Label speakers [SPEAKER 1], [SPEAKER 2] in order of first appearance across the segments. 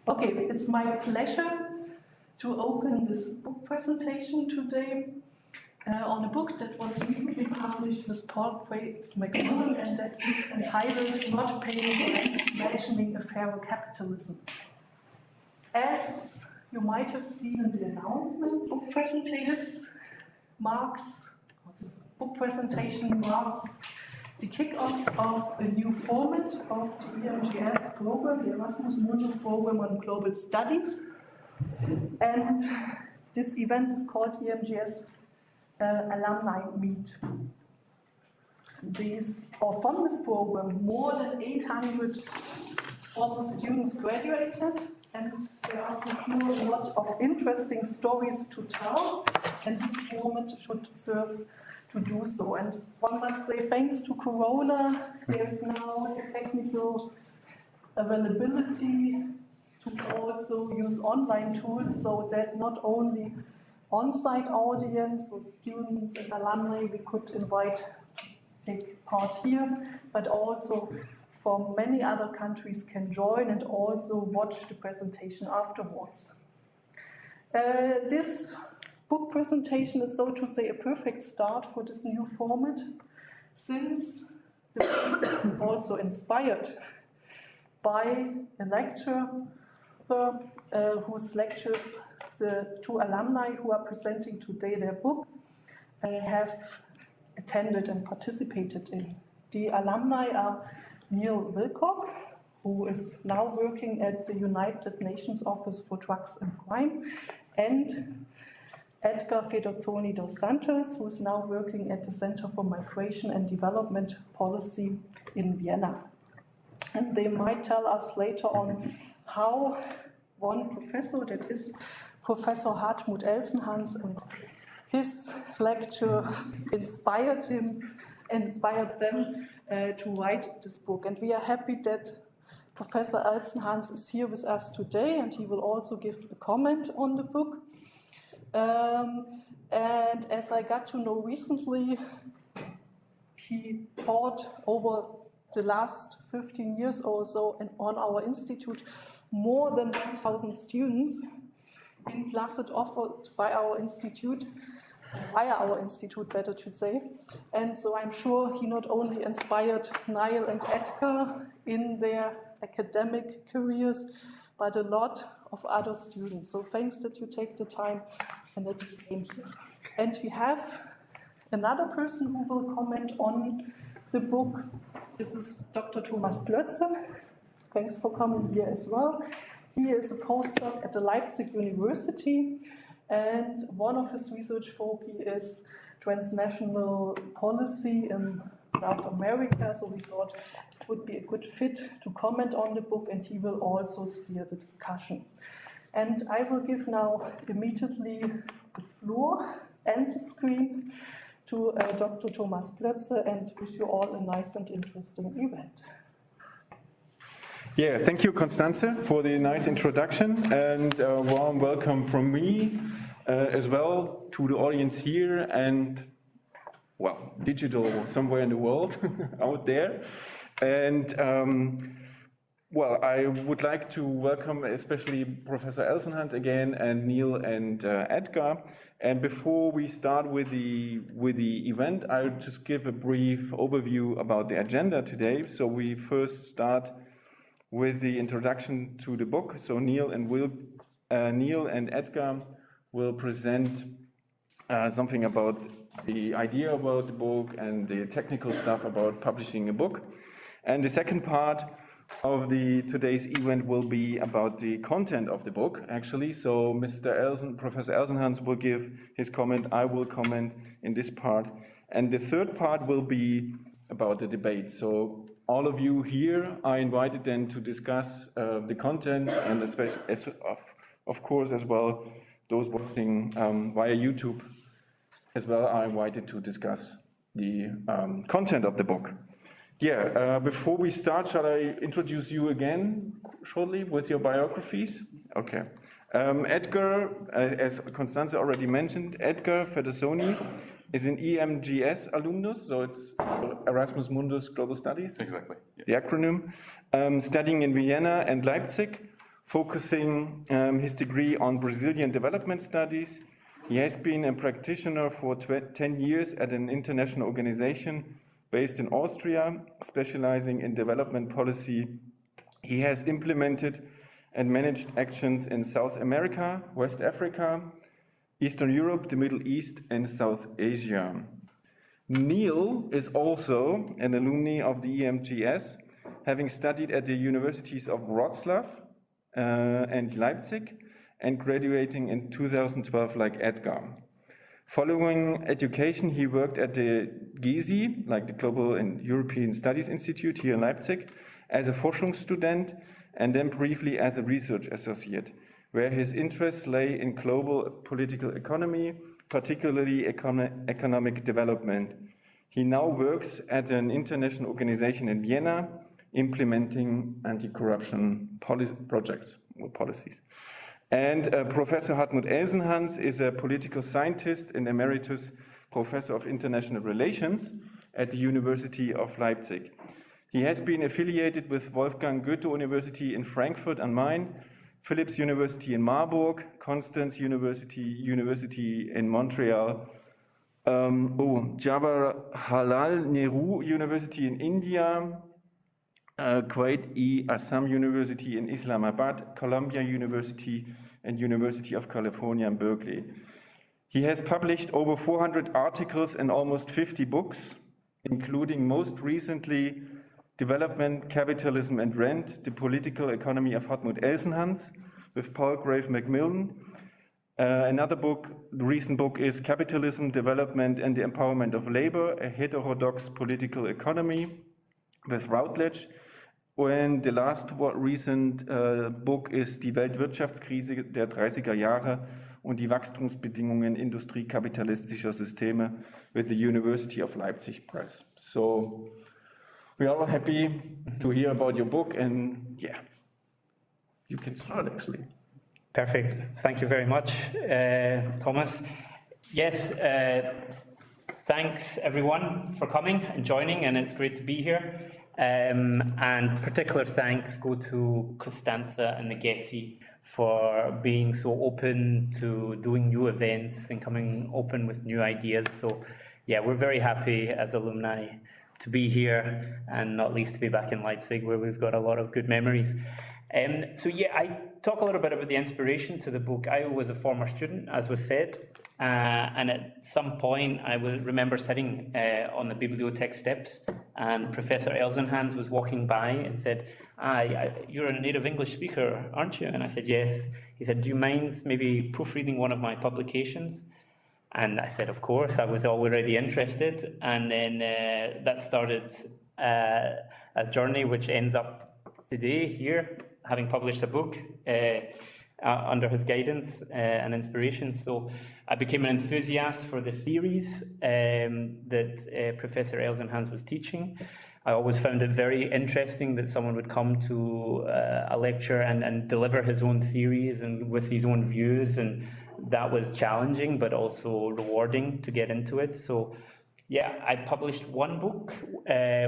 [SPEAKER 1] Okay, it's my pleasure to open this book presentation today on a book that was recently published with Paul McMillan, and that is entitled Not Paying Rent, Imagining a Fairer Capitalism. As you might have seen in the announcement, book presentation, this book presentation marks the kick-off of a new format of the EMGS program, the Erasmus Mundus program on global studies. And this event is called EMGS Alumni Meet. From this program, more than 800 former students graduated, and there are for sure a lot of interesting stories to tell, and this format should serve to do so. And one must say, thanks to Corona, there is now a technical availability to also use online tools, so that not only on-site audience, so students and alumni we could invite to take part here, but also from many other countries can join and also watch the presentation afterwards. This book presentation is, so to say, a perfect start for this new format, since the book is also inspired by a lecturer whose lectures the two alumni who are presenting today their book have attended and participated in. The alumni are Neil Wilcock, who is now working at the United Nations Office for Drugs and Crime, and Edgar Federzoni dos Santos, who is now working at the Center for Migration and Development Policy in Vienna. And they might tell us later on how one professor, that is Professor Hartmut Elsenhans, and his lecture inspired him and inspired them to write this book. And we are happy that Professor Elsenhans is here with us today, and he will also give a comment on the book. And as I got to know recently, he taught over the last 15 years or so on our institute more than 1,000 students in classes offered by our institute, via our institute, better to say. And so I'm sure he not only inspired Niall and Edgar in their academic careers, but a lot of other students. So thanks that you take the time and that you came here. And we have another person who will comment on the book. This is Dr. Thomas Plötze. Thanks for coming here as well. He is a postdoc at the Leipzig University, and one of his research foci is transnational policy in South America, so we thought it would be a good fit to comment on the book, and he will also steer the discussion. And I will give now immediately the floor and the screen to Dr. Thomas Plötze, and wish you all a nice and interesting event.
[SPEAKER 2] Yeah, thank you, Constanze, for the nice introduction, and a warm welcome from me as well to the audience here and, well, digital somewhere in the world out there. And well, I would like to welcome especially Professor Elsenhans again, and Neil and Edgar. And before we start with the event, I'll just give a brief overview about the agenda today. So we first start with the introduction to the book. So Neil and Edgar will present something about the idea about the book and the technical stuff about publishing a book. And the second part of today's event will be about the content of the book, actually. So Professor Elsenhans will give his comment, I will comment in this part. And the third part will be about the debate. So all of you here are invited then to discuss the content, and especially, of course, as well, those watching via YouTube as well are invited to discuss the content of the book. Yeah, before we start, shall I introduce you again shortly with your biographies? Okay. Edgar, as Constanze already mentioned, Edgar Federzoni is an EMGS alumnus, so it's Erasmus Mundus Global Studies.
[SPEAKER 3] Exactly. Yeah.
[SPEAKER 2] The acronym. Studying in Vienna and Leipzig focusing his degree on Brazilian development studies. He has been a practitioner for 10 years at an international organization based in Austria, specializing in development policy. He has implemented and managed actions in South America, West Africa, Eastern Europe, the Middle East, and South Asia. Neil is also an alumni of the EMGS, having studied at the universities of Wrocław and Leipzig, and graduating in 2012 like Edgar. Following education, he worked at the GESI, like the Global and European Studies Institute here in Leipzig, as a Forschungsstudent, and then briefly as a research associate, where his interests lay in global political economy, particularly economic development. He now works at an international organization in Vienna, implementing anti-corruption projects or policies. And Professor Hartmut Elsenhans is a political scientist and emeritus professor of international relations at the University of Leipzig. He has been affiliated with Wolfgang Goethe University in Frankfurt am Main, Philipps University in Marburg, Constance University in Montreal, Jawaharlal Nehru University in India, Quaid-e-Azam University in Islamabad, Columbia University, and University of California in Berkeley. He has published over 400 articles and almost 50 books, including most recently Development, Capitalism and Rent, The Political Economy of Hartmut Elsenhans with Palgrave Macmillan. Another book, the recent book is Capitalism, Development and the Empowerment of Labor, a Heterodox Political Economy with Routledge. And the last recent book is Die Weltwirtschaftskrise der 30er Jahre und die Wachstumsbedingungen industriekapitalistischer Systeme with the University of Leipzig Press. So we are all happy to hear about your book, and yeah, you can start actually.
[SPEAKER 3] Perfect. Thank you very much, Thomas. Yes, thanks everyone for coming and joining, and it's great to be here. And particular thanks go to Costanza and the GESI for being so open to doing new events and coming open with new ideas. So yeah, we're very happy as alumni to be here, and not least to be back in Leipzig, where we've got a lot of good memories. So yeah, I talk a little bit about the inspiration to the book. I was a former student, as was said, and at some point I will remember sitting on the bibliothèque steps, and Professor Elsenhans was walking by and said, you're a native English speaker, aren't you? And I said, yes. He said, do you mind maybe proofreading one of my publications? And I said, of course. I was already interested, and then that started a journey which ends up today here, having published a book under his guidance and inspiration. So I became an enthusiast for the theories that Professor Elsenhans was teaching. I always found it very interesting that someone would come to a lecture and deliver his own theories and with his own views, and that was challenging but also rewarding to get into it. So yeah, I published one book,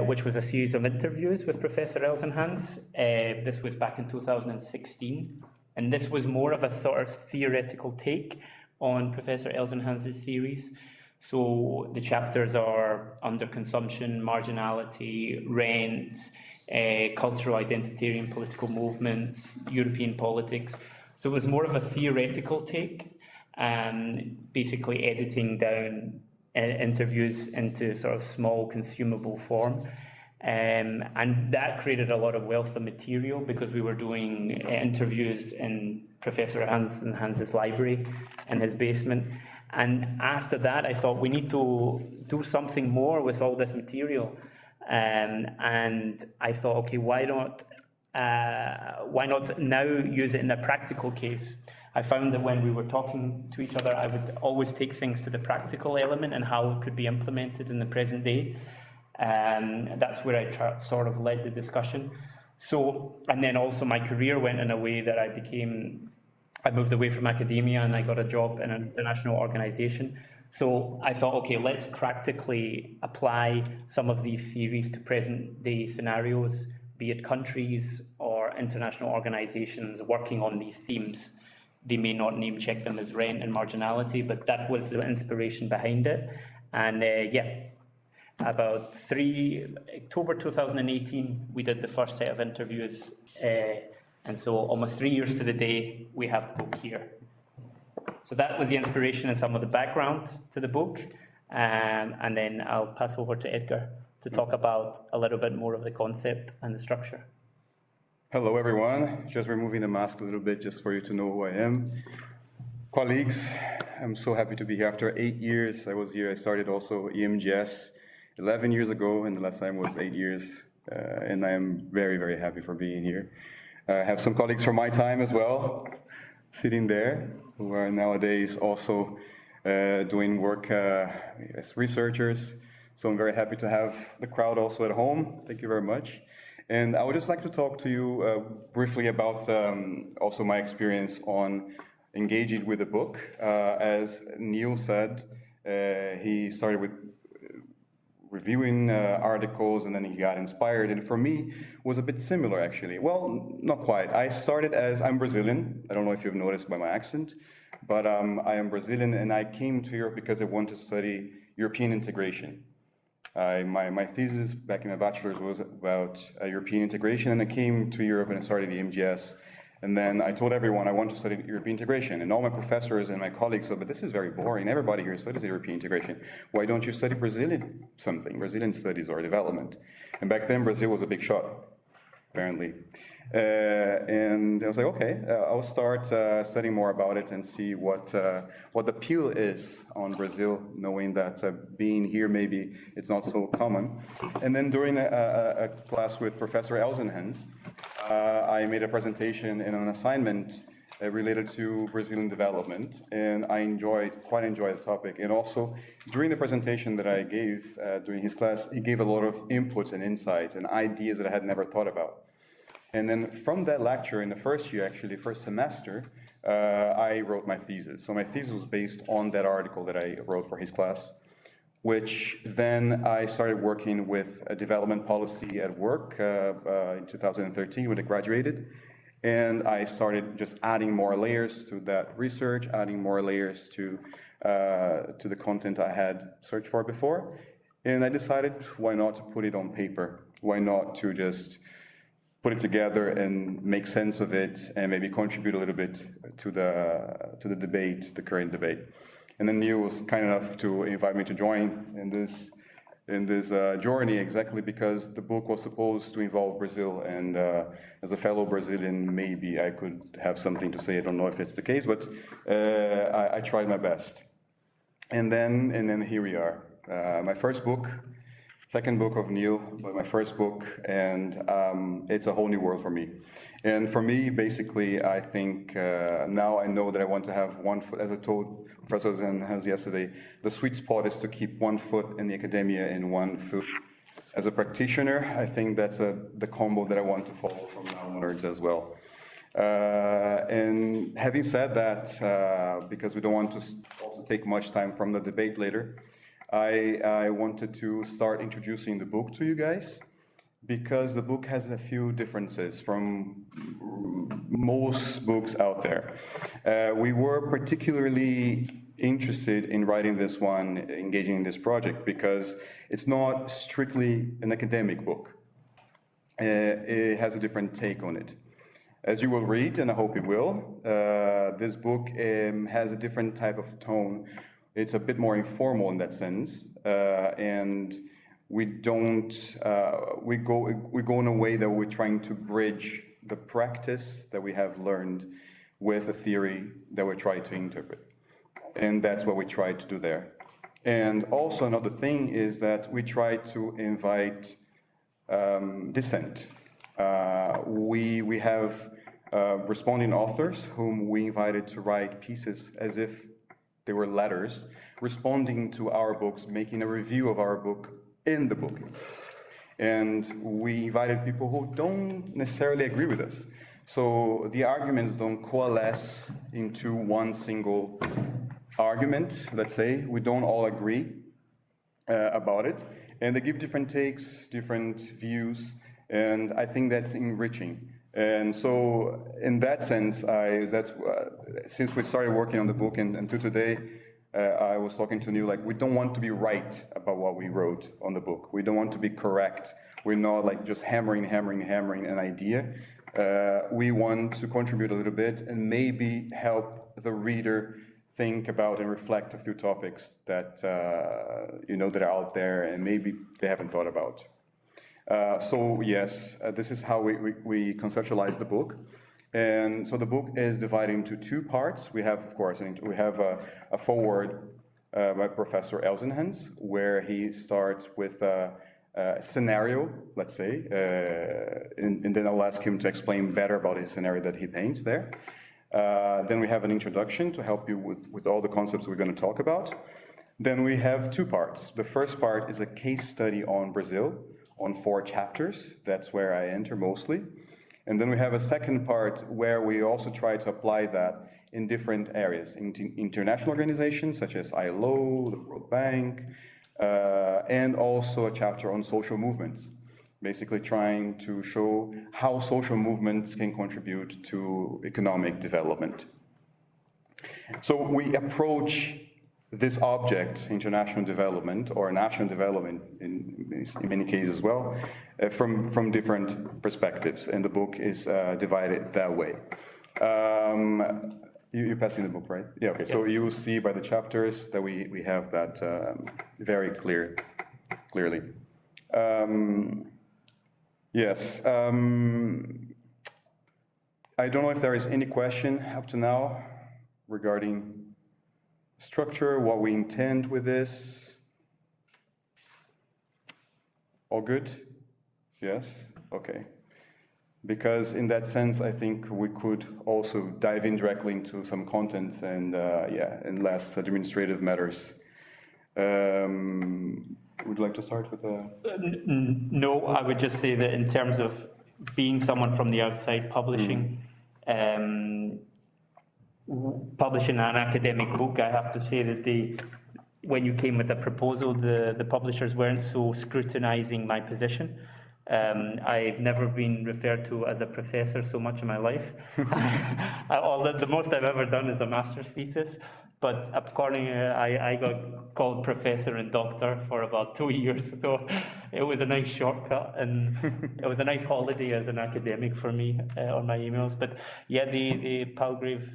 [SPEAKER 3] which was a series of interviews with Professor Elsenhans. This was back in 2016, and this was more of a sort of theoretical take on Professor Elsenhans' theories. So the chapters are underconsumption, marginality, rent, cultural identitarian political movements, European politics. So it was more of a theoretical take, basically editing down interviews into sort of small consumable form. And that created a lot of wealth of material because we were doing interviews in Professor Elsenhans' library in his basement. And after that, I thought we need to do something more with all this material. And I thought, okay, why not now use it in a practical case? I found that when we were talking to each other, I would always take things to the practical element and how it could be implemented in the present day. That's where I sort of led the discussion. So, and then also my career went in a way that I moved away from academia and I got a job in an international organization. So I thought, okay, let's practically apply some of these theories to present day scenarios, be it countries or are international organizations working on these themes. They may not name check them as rent and marginality, but that was the inspiration behind it. And yeah, about October 2018, we did the first set of interviews. And so almost 3 years to the day, we have the book here. So that was the inspiration and some of the background to the book. And then I'll pass over to Edgar to talk about a little bit more of the concept and the structure.
[SPEAKER 4] Hello, everyone. Just removing the mask a little bit just for you to know who I am. Colleagues, I'm so happy to be here. After 8 years, I was here. I started also EMGS 11 years ago, and the last time was 8 years. And I am very, very happy for being here. I have some colleagues from my time as well, sitting there, who are nowadays also doing work as researchers. So I'm very happy to have the crowd also at home. Thank you very much. And I would just like to talk to you briefly about also my experience on engaging with the book. As Neil said, he started with reviewing articles and then he got inspired. And for me, it was a bit similar actually. Well, not quite. I started I'm Brazilian. I don't know if you've noticed by my accent, but I am Brazilian and I came to Europe because I wanted to study European integration. My thesis back in my bachelor's was about European integration, and I came to Europe and I started the EMGS. And then I told everyone I want to study European integration, and all my professors and my colleagues said, but this is very boring. Everybody here studies European integration. Why don't you study Brazilian studies or development? And back then Brazil was a big shot, apparently. And I was like, okay, I'll start studying more about it and see what the appeal is on Brazil, knowing that being here, maybe it's not so common. And then during a class with Professor Elsenhans, I made a presentation in an assignment related to Brazilian development, and I quite enjoyed the topic. And also, during the presentation that I gave during his class, he gave a lot of inputs and insights and ideas that I had never thought about. And then from that lecture, in the first year, actually, first semester, I wrote my thesis. So my thesis was based on that article that I wrote for his class, which then I started working with a development policy at work in 2013 when I graduated. And I started just adding more layers to that research, adding more layers to the content I had searched for before. And I decided, why not to put it on paper? Why not to just put it together and make sense of it and maybe contribute a little bit to the debate, the current debate. And then Neil was kind enough to invite me to join in this journey, exactly because the book was supposed to involve Brazil, and as a fellow Brazilian, maybe I could have something to say. I don't know if it's the case, but I tried my best. And then here we are. My first book, second book of Neil, but my first book, and it's a whole new world for me. And for me, basically, I think now I know that I want to have one foot, as I told Professor Elsenhans yesterday, the sweet spot is to keep 1 foot in the academia and 1 foot as a practitioner. I think that's the combo that I want to follow from now onwards as well. And having said that, because we don't want to also take much time from the debate later, I wanted to start introducing the book to you guys, because the book has a few differences from most books out there. We were particularly interested in writing this one, engaging in this project, because it's not strictly an academic book. It has a different take on it. As you will read, and I hope you will, this book has a different type of tone. It's a bit more informal in that sense, and we go in a way that we're trying to bridge the practice that we have learned with a theory that we're trying to interpret. And that's what we try to do there. And also another thing is that we try to invite dissent. We have responding authors whom we invited to write pieces as if they were letters, responding to our books, making a review of our book in the book. And we invited people who don't necessarily agree with us. So the arguments don't coalesce into one single argument, let's say. We don't all agree about it. And they give different takes, different views. And I think that's enriching. And so in that sense, since we started working on the book and to today, I was talking to Neil, like, we don't want to be right about what we wrote on the book. We don't want to be correct. We're not like just hammering an idea. We want to contribute a little bit and maybe help the reader think about and reflect a few topics that, that are out there and maybe they haven't thought about. So yes, this is how we conceptualize the book. And so the book is divided into two parts. We have, of course, a foreword by Professor Elsenhans, where he starts with a scenario, let's say, and then I'll ask him to explain better about his scenario that he paints there. Then we have an introduction to help you with all the concepts we're going to talk about. Then we have two parts. The first part is a case study on Brazil, on 4 chapters. That's where I enter mostly. And then we have a second part where we also try to apply that in different areas, in international organizations such as ILO, the World Bank, and also a chapter on social movements, basically trying to show how social movements can contribute to economic development. So we approach this object, international development or national development in many cases as well, from different perspectives, and the book is divided that way. You're passing the book, right? Yeah, okay, so you will see by the chapters that we have that very clearly. Yes, I don't know if there is any question up to now regarding structure, what we intend with this. All good? Yes? Okay. Because in that sense, I think we could also dive in directly into some content and and less administrative matters. Would you like to start with the...
[SPEAKER 3] No, I would just say that in terms of being someone from the outside publishing, publishing an academic book, I have to say that when you came with a proposal, the publishers weren't so scrutinizing my position. I've never been referred to as a professor so much in my life. Although the most I've ever done is a master's thesis, but accordingly, I got called professor and doctor for about 2 years, so it was a nice shortcut, and it was a nice holiday as an academic for me on my emails. But yeah, the Palgrave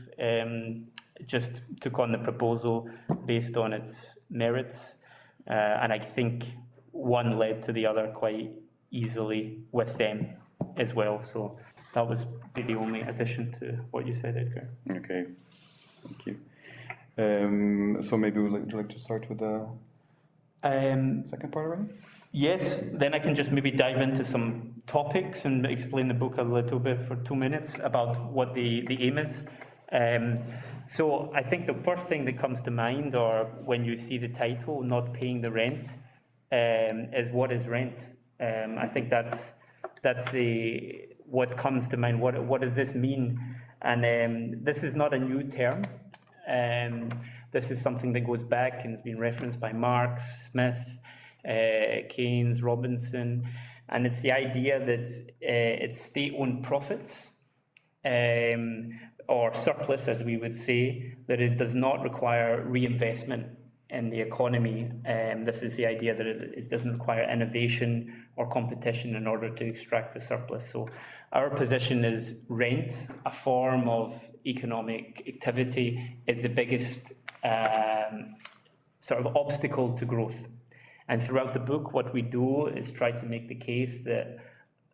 [SPEAKER 3] just took on the proposal based on its merits, and I think one led to the other quite easily with them as well. So that was the only addition to what you said, Edgar.
[SPEAKER 4] Okay, thank you. So maybe would you like to start with the second part already?
[SPEAKER 3] Yes, then I can just maybe dive into some topics and explain the book a little bit for 2 minutes about what the aim is. So I think the first thing that comes to mind, or when you see the title, Not Paying the Rent, is what is rent? I think that's what comes to mind. What does this mean? And this is not a new term. This is something that goes back and has been referenced by Marx, Smith, Keynes, Robinson, and it's the idea that it's state-owned profits, or surplus, as we would say, that it does not require reinvestment in the economy. This is the idea that it doesn't require innovation or competition in order to extract the surplus. So our position is rent, a form of economic activity, is the biggest sort of obstacle to growth. And throughout the book, what we do is try to make the case that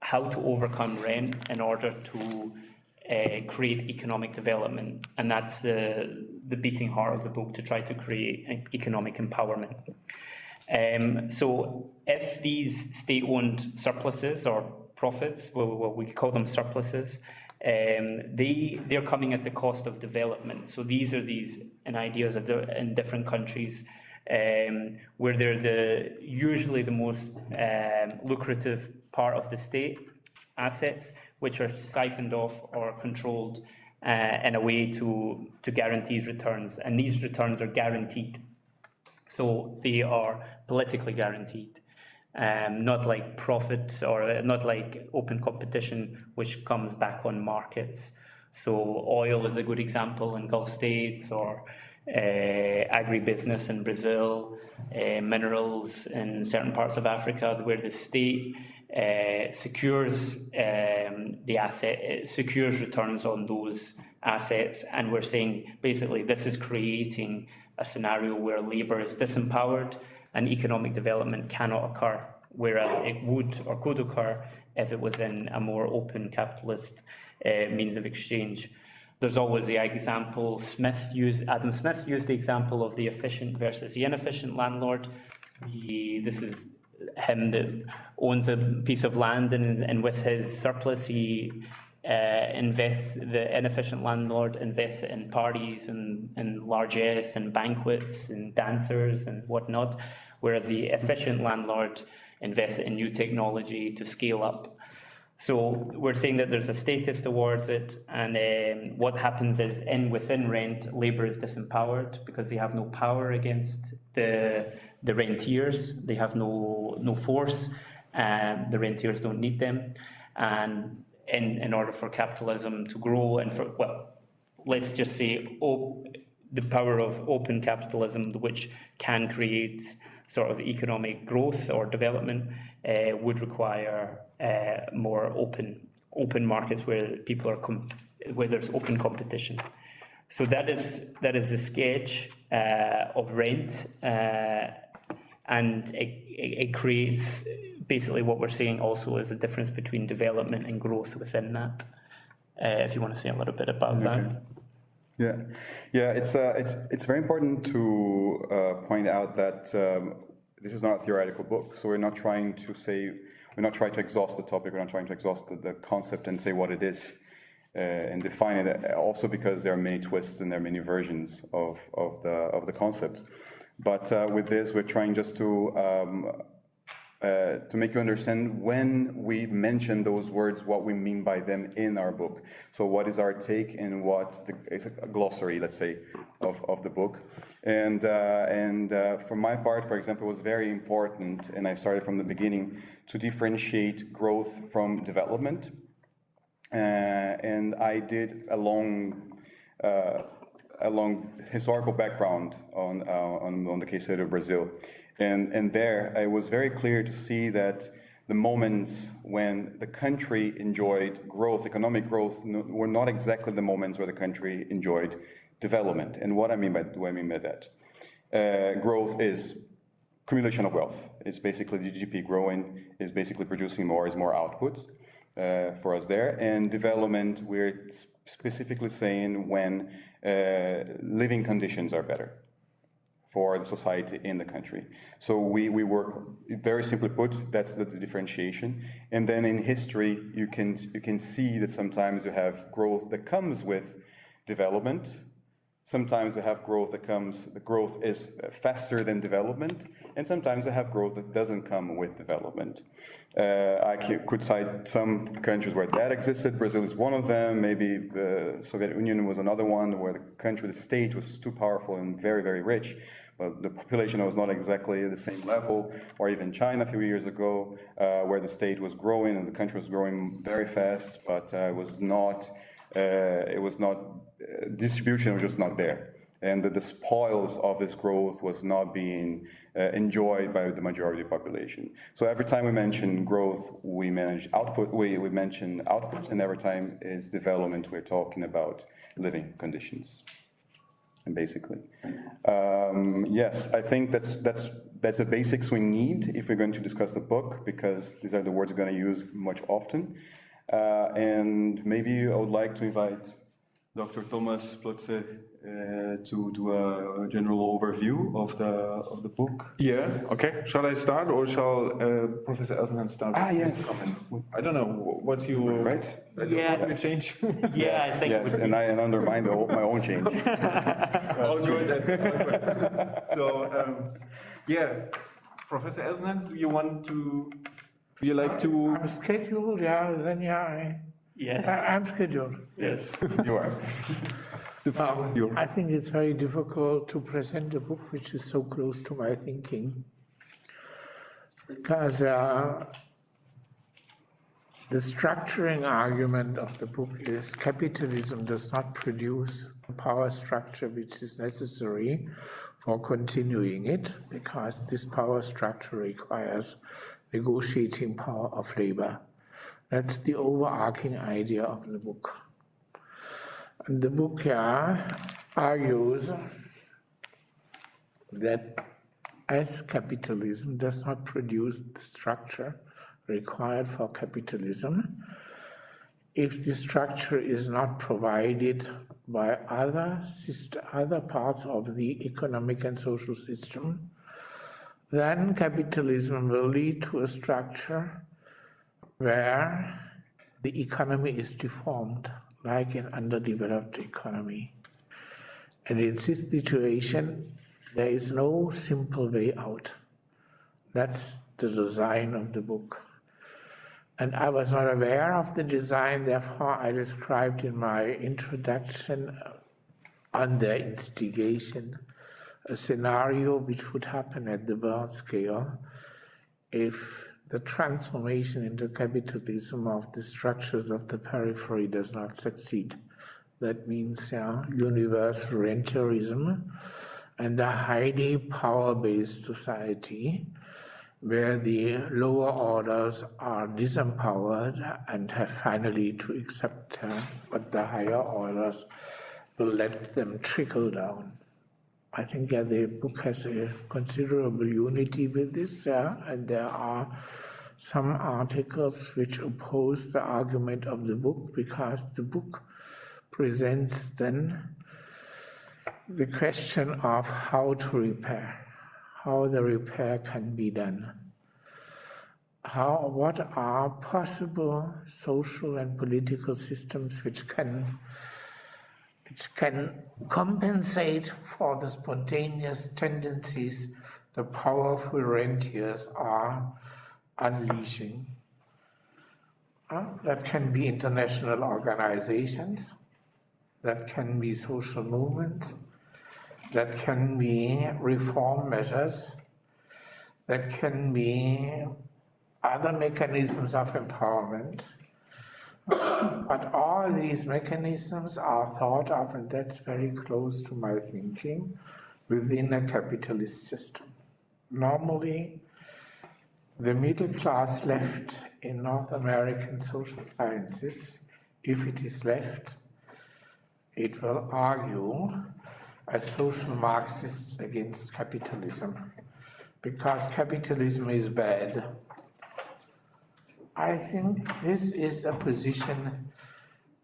[SPEAKER 3] how to overcome rent in order to create economic development. And that's the beating heart of the book, to try to create economic empowerment. So if these state-owned surpluses or profits, well, we call them surpluses, they're coming at the cost of development. So these are ideas in different countries where they're usually the most lucrative part of the state assets, which are siphoned off or controlled in a way to guarantee returns. And these returns are guaranteed. So they are politically guaranteed. not like profit or not like open competition, which comes back on markets. So oil is a good example in Gulf states, or agribusiness in Brazil, minerals in certain parts of Africa, where the state secures the asset, it secures returns on those assets, and we're saying basically this is creating a scenario where labour is disempowered and economic development cannot occur, whereas it would or could occur if it was in a more open capitalist means of exchange. There's always the example, Adam Smith used the example of the efficient versus the inefficient landlord. This is him that owns a piece of land, and with his surplus he invests, the inefficient landlord invests it in parties and largesse and banquets and dancers and whatnot, whereas the efficient landlord invests it in new technology to scale up. So we're saying that there's a status towards it, and what happens is within rent, labour is disempowered because they have no power against the rentiers. They have no force, and the rentiers don't need them. And in order for capitalism to grow, and for, well, let's just say the power of open capitalism, which can create sort of economic growth or development, would require more open markets where people are where there's open competition. So that is the sketch of rent, and it creates basically what we're saying also is a difference between development and growth within that. If you want to say a little bit about that.
[SPEAKER 4] Yeah. It's very important to point out that this is not a theoretical book. So we're not trying to exhaust the topic. We're not trying to exhaust the concept and say what it is and define it. Also because there are many twists and there are many versions of the concept. But with this, we're trying just to make you understand when we mention those words, what we mean by them in our book. So what is our take and it's a glossary, let's say, of the book. And for my part, for example, it was very important, and I started from the beginning, to differentiate growth from development. And I did a long historical background on the case study of Brazil. And there, it was very clear to see that the moments when the country enjoyed growth, economic growth, were not exactly the moments where the country enjoyed development. And what I mean by that? Growth is accumulation of wealth. It's basically the GDP growing, is basically producing more output for us there. And development, we're specifically saying when living conditions are better for the society in the country. So we work, very simply put, that's the differentiation. And then in history, you can see that sometimes you have growth that comes with development. Sometimes you have growth the growth is faster than development, and sometimes you have growth that doesn't come with development. I could cite some countries where that existed. Brazil is one of them. Maybe the Soviet Union was another one where the state was too powerful and very, very rich, but the population was not exactly the same level. Or even China a few years ago, where the state was growing and the country was growing very fast, but it was not distribution was just not there, and the spoils of this growth was not being enjoyed by the majority of the population. So every time we mention growth, we mention output, and every time is development, we're talking about living conditions. And basically, yes, I think that's the basics we need if we're going to discuss the book, because these are the words we're going to use much often. And maybe I would like to invite Dr. Thomas Plötze to do a general overview of the book.
[SPEAKER 2] Yeah, okay. Shall I start, or shall Professor Elsenhans start?
[SPEAKER 4] Yes.
[SPEAKER 2] I don't know, what's your...
[SPEAKER 4] Right?
[SPEAKER 3] Yeah.
[SPEAKER 2] Your change?
[SPEAKER 3] Yeah, I think
[SPEAKER 4] yes, and I undermine my own change.
[SPEAKER 2] All good. So, yeah, Professor Elsenhans, do you like to...
[SPEAKER 5] I'm scheduled, then
[SPEAKER 3] Yes.
[SPEAKER 5] I'm scheduled.
[SPEAKER 3] Yes.
[SPEAKER 4] You are.
[SPEAKER 5] I think it's very difficult to present a book which is so close to my thinking. because the structuring argument of the book is capitalism does not produce a power structure which is necessary for continuing it, because this power structure requires negotiating power of labor. That's the overarching idea of the book. And the book here argues that as capitalism does not produce the structure required for capitalism, if the structure is not provided by other parts of the economic and social system, then capitalism will lead to a structure where the economy is deformed, like an underdeveloped economy. And in this situation, there is no simple way out. That's the design of the book. And I was not aware of the design, therefore I described in my introduction under instigation a scenario which would happen at the world scale if the transformation into capitalism of the structures of the periphery does not succeed. That means universal rentism and a highly power-based society where the lower orders are disempowered and have finally to accept what the higher orders will let them trickle down. I think the book has a considerable unity with this, and there are some articles which oppose the argument of the book, because the book presents then the question of how to repair, how the repair can be done. What are possible social and political systems which can compensate for the spontaneous tendencies the powerful rentiers are unleashing. That can be international organizations, that can be social movements, that can be reform measures, that can be other mechanisms of empowerment. But all these mechanisms are thought of, and that's very close to my thinking, within a capitalist system. Normally, the middle class left in North American social sciences, if it is left, it will argue as social Marxists against capitalism, because capitalism is bad. I think this is a position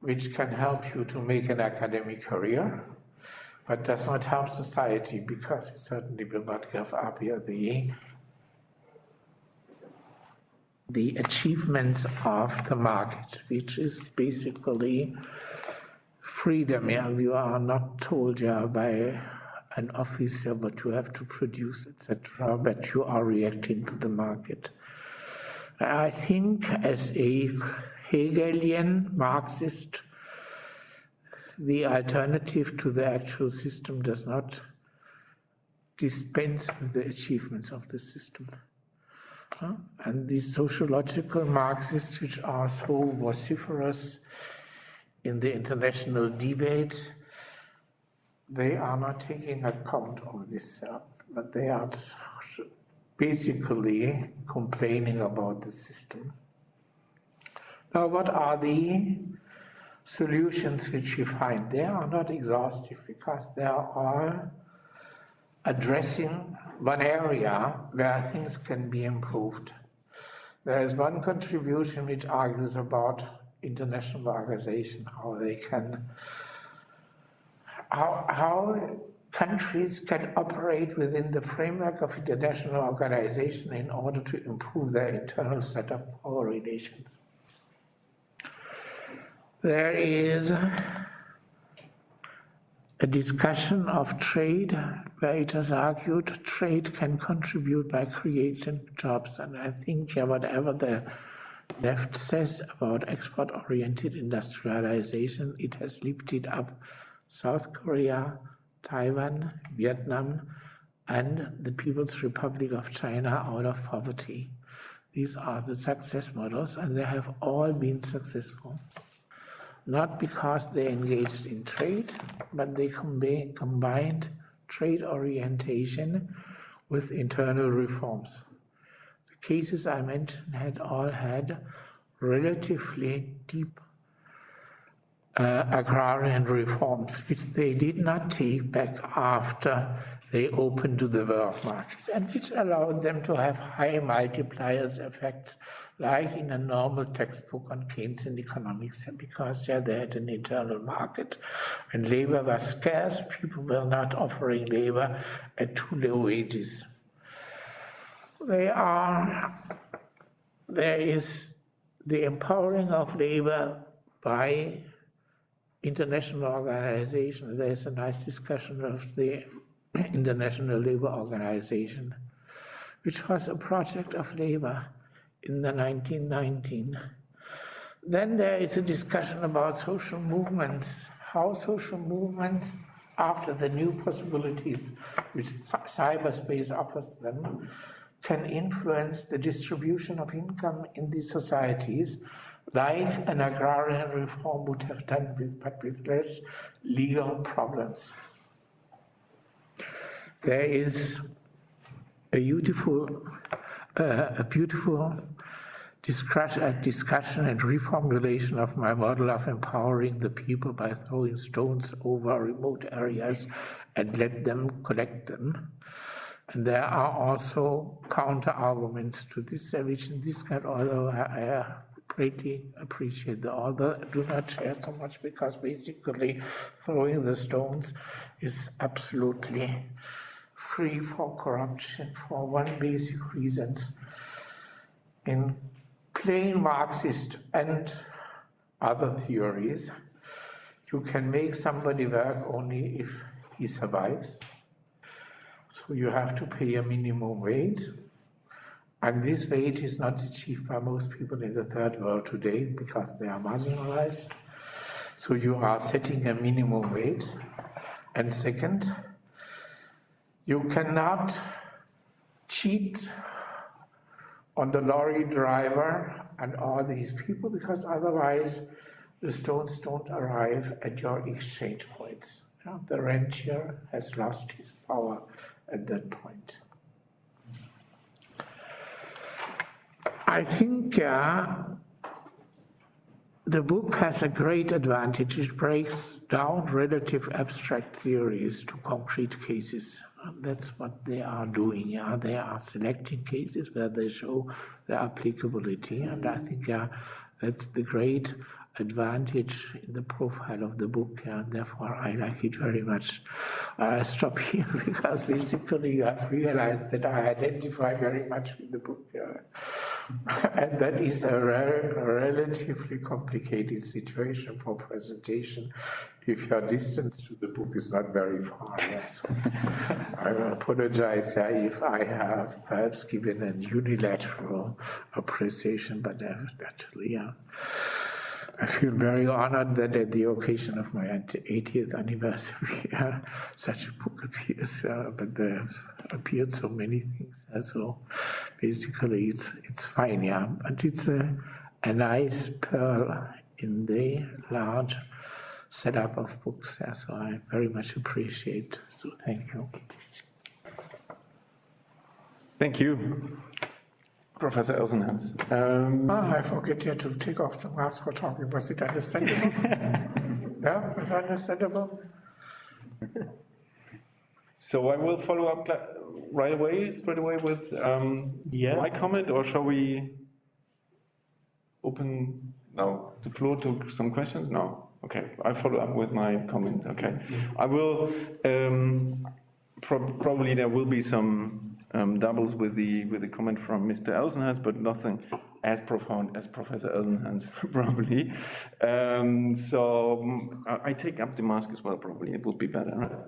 [SPEAKER 5] which can help you to make an academic career, but does not help society, because it certainly will not give up here the achievements of the market, which is basically freedom. You are not told by an officer what you have to produce, etc., but you are reacting to the market. I think as a Hegelian Marxist, the alternative to the actual system does not dispense with the achievements of the system. And these sociological Marxists, which are so vociferous in the international debate, they are not taking account of this, but they are basically complaining about the system. Now, what are the solutions which we find? They are not exhaustive, because they are all addressing one area where things can be improved. There is one contribution which argues about international organization, how countries can operate within the framework of international organization in order to improve their internal set of power relations. There is a discussion of trade where it is argued trade can contribute by creating jobs. And I think whatever the left says about export-oriented industrialization, it has lifted up South Korea, Taiwan, Vietnam, and the People's Republic of China out of poverty. These are the success models, and they have all been successful. Not because they engaged in trade, but they combined trade orientation with internal reforms. The cases I mentioned had all had relatively deep agrarian reforms, which they did not take back after they opened to the world market, and which allowed them to have high multipliers effects, like in a normal textbook on Keynesian economics, because they had an internal market. When labor was scarce, people were not offering labor at too low wages. There is the empowering of labor by international organizations. There is a nice discussion of the International Labour Organization, which was a project of labor in the 1919. Then there is a discussion about social movements, how social movements, after the new possibilities which cyberspace offers them, can influence the distribution of income in these societies, like an agrarian reform would have done, but with less legal problems. There is a beautiful discussion and reformulation of my model of empowering the people by throwing stones over remote areas and let them collect them. And there are also counter-arguments to this, which in this kind, although I greatly appreciate the author, I do not share so much, because basically throwing the stones is absolutely free for corruption for one basic reason. In plain Marxist and other theories, you can make somebody work only if he survives. So you have to pay a minimum wage. And this wage is not achieved by most people in the third world today because they are marginalized. So you are setting a minimum wage. And second, you cannot cheat on the lorry driver and all these people, because otherwise the stones don't arrive at your exchange points. The rentier has lost his power at that point. I think the book has a great advantage. It breaks down relative abstract theories to concrete cases. That's what they are doing. They are selecting cases where they show their applicability, and I think that's the great advantage in the profile of the book, and therefore I like it very much. I stop here because basically you have realized that I identify very much with the book, and that is a relatively complicated situation for presentation if your distance to the book is not very far. So I apologize if I have perhaps given a unilateral appreciation, but actually, I feel very honored that at the occasion of my 80th anniversary, such a book appears, but there have appeared so many things. So basically it's fine, but it's a nice pearl in the large setup of books, so I very much appreciate. So thank you.
[SPEAKER 2] Thank you, Professor Elsenhans.
[SPEAKER 5] I forget here to take off the mask for talking. Was it understandable? Yeah, was it understandable?
[SPEAKER 2] So I will follow up straight away with my comment, or shall we open now the floor to some questions? No. Okay, I follow up with my comment. Okay, I will. Probably there will be some doubles with the comment from Mr. Elsenhans, but nothing as profound as Professor Elsenhans probably. So I take up the mask as well. Probably it would be better. Right?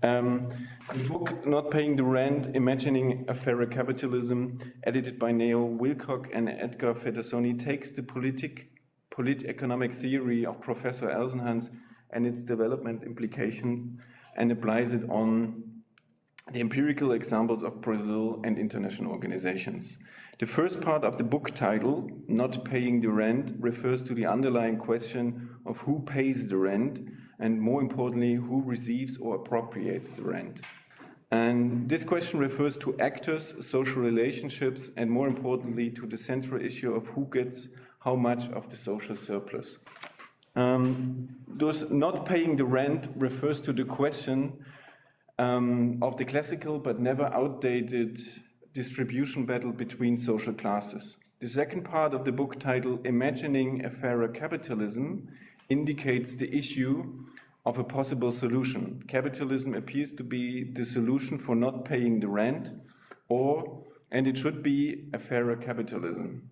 [SPEAKER 2] The book "Not Paying the Rent: Imagining a Fairer Capitalism," edited by Neil Wilcock and Edgar Federzoni, takes the polit-economic theory of Professor Elsenhans and its development implications and applies it on the empirical examples of Brazil and international organizations. The first part of the book title, Not Paying the Rent, refers to the underlying question of who pays the rent, and more importantly, who receives or appropriates the rent. And this question refers to actors, social relationships, and more importantly, to the central issue of who gets how much of the social surplus. Thus, not paying the rent refers to the question of the classical but never outdated distribution battle between social classes. The second part of the book titled Imagining a Fairer Capitalism indicates the issue of a possible solution. Capitalism appears to be the solution for not paying the rent, and it should be a fairer capitalism.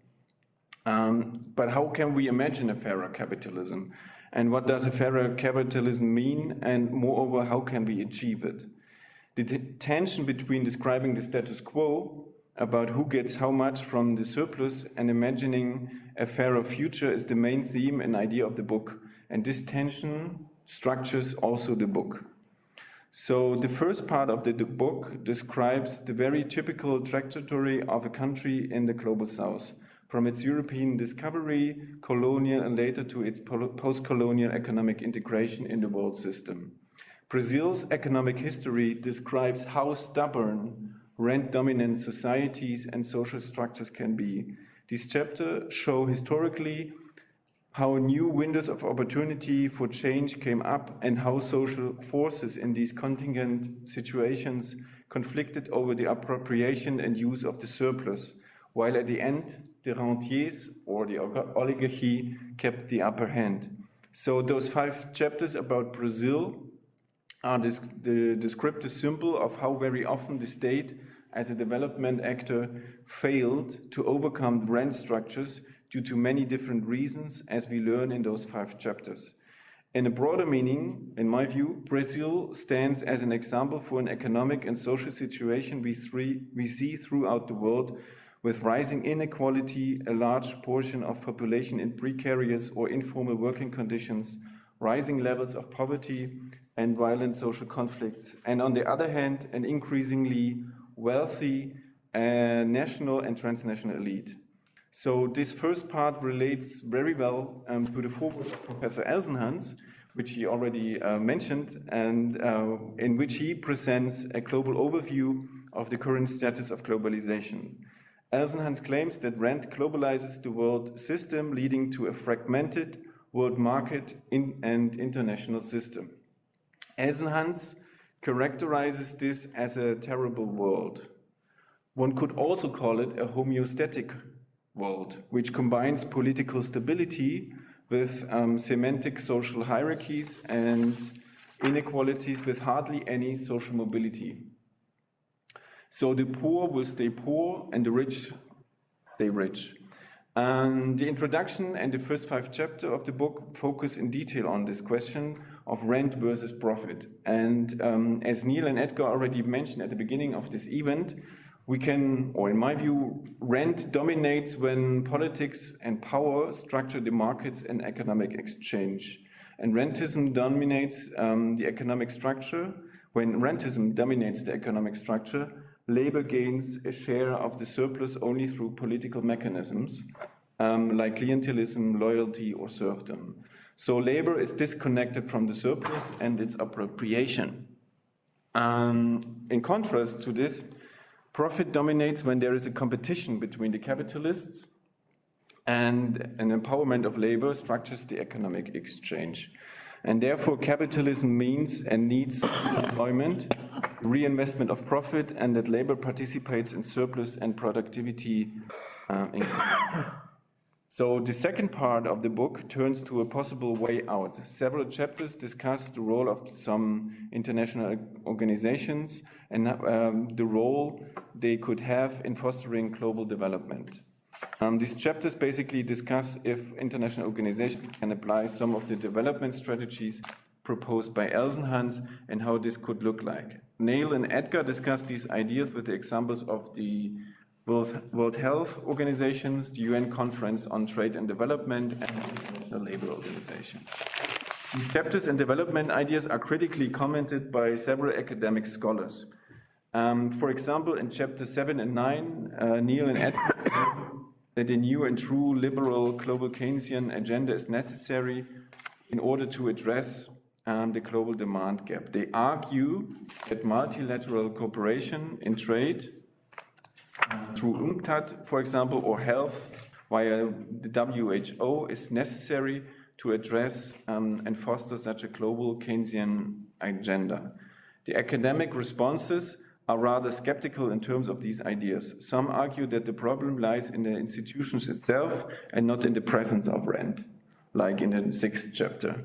[SPEAKER 2] But how can we imagine a fairer capitalism? And what does a fairer capitalism mean? And moreover, how can we achieve it? The tension between describing the status quo about who gets how much from the surplus and imagining a fairer future is the main theme and idea of the book. And this tension structures also the book. So the first part of the book describes the very typical trajectory of a country in the global south, from its European discovery, colonial, and later to its post-colonial economic integration in the world system. Brazil's economic history describes how stubborn rent-dominant societies and social structures can be. These chapters show historically how new windows of opportunity for change came up and how social forces in these contingent situations conflicted over the appropriation and use of the surplus, while at the end, the rentiers, or the oligarchy, kept the upper hand. So those 5 chapters about Brazil are the descriptive symbol of how very often the state, as a development actor, failed to overcome rent structures due to many different reasons, as we learn in those 5 chapters. In a broader meaning, in my view, Brazil stands as an example for an economic and social situation we see throughout the world, with rising inequality, a large portion of population in precarious or informal working conditions, rising levels of poverty, and violent social conflicts, and on the other hand, an increasingly wealthy national and transnational elite. So this first part relates very well to the foreword of Professor Elsenhans, which he already mentioned, and in which he presents a global overview of the current status of globalization. Elsenhans claims that rent globalizes the world system, leading to a fragmented world market and international system. Elsenhans characterizes this as a terrible world. One could also call it a homeostatic world, which combines political stability with semantic social hierarchies and inequalities with hardly any social mobility. So the poor will stay poor and the rich stay rich. The introduction and the first 5 chapters of the book focus in detail on this question of rent versus profit. And as Neil and Edgar already mentioned at the beginning of this event, we can, or in my view, rent dominates when politics and power structure the markets and economic exchange. And rentism dominates the economic structure. When rentism dominates the economic structure, labor gains a share of the surplus only through political mechanisms, like clientelism, loyalty, or serfdom. So labor is disconnected from the surplus and its appropriation. In contrast to this, profit dominates when there is a competition between the capitalists, and an empowerment of labor structures the economic exchange. And therefore, capitalism means and needs employment, reinvestment of profit, and that labor participates in surplus and productivity increase. So the second part of the book turns to a possible way out. Several chapters discuss the role of some international organizations and the role they could have in fostering global development. These chapters basically discuss if international organizations can apply some of the development strategies proposed by Elsenhans and how this could look like. Neil and Edgar discuss these ideas with the examples of the World Health Organizations, the UN Conference on Trade and Development, and the International Labour Organization. These chapters and development ideas are critically commented by several academic scholars. For example, in chapter 7 and 9, Neil and Edgar that a new and true liberal global Keynesian agenda is necessary in order to address the global demand gap. They argue that multilateral cooperation in trade through UNCTAD, for example, or health via the WHO is necessary to address and foster such a global Keynesian agenda. The academic responses are rather skeptical in terms of these ideas. Some argue that the problem lies in the institutions itself and not in the presence of rent, like in the 6th chapter.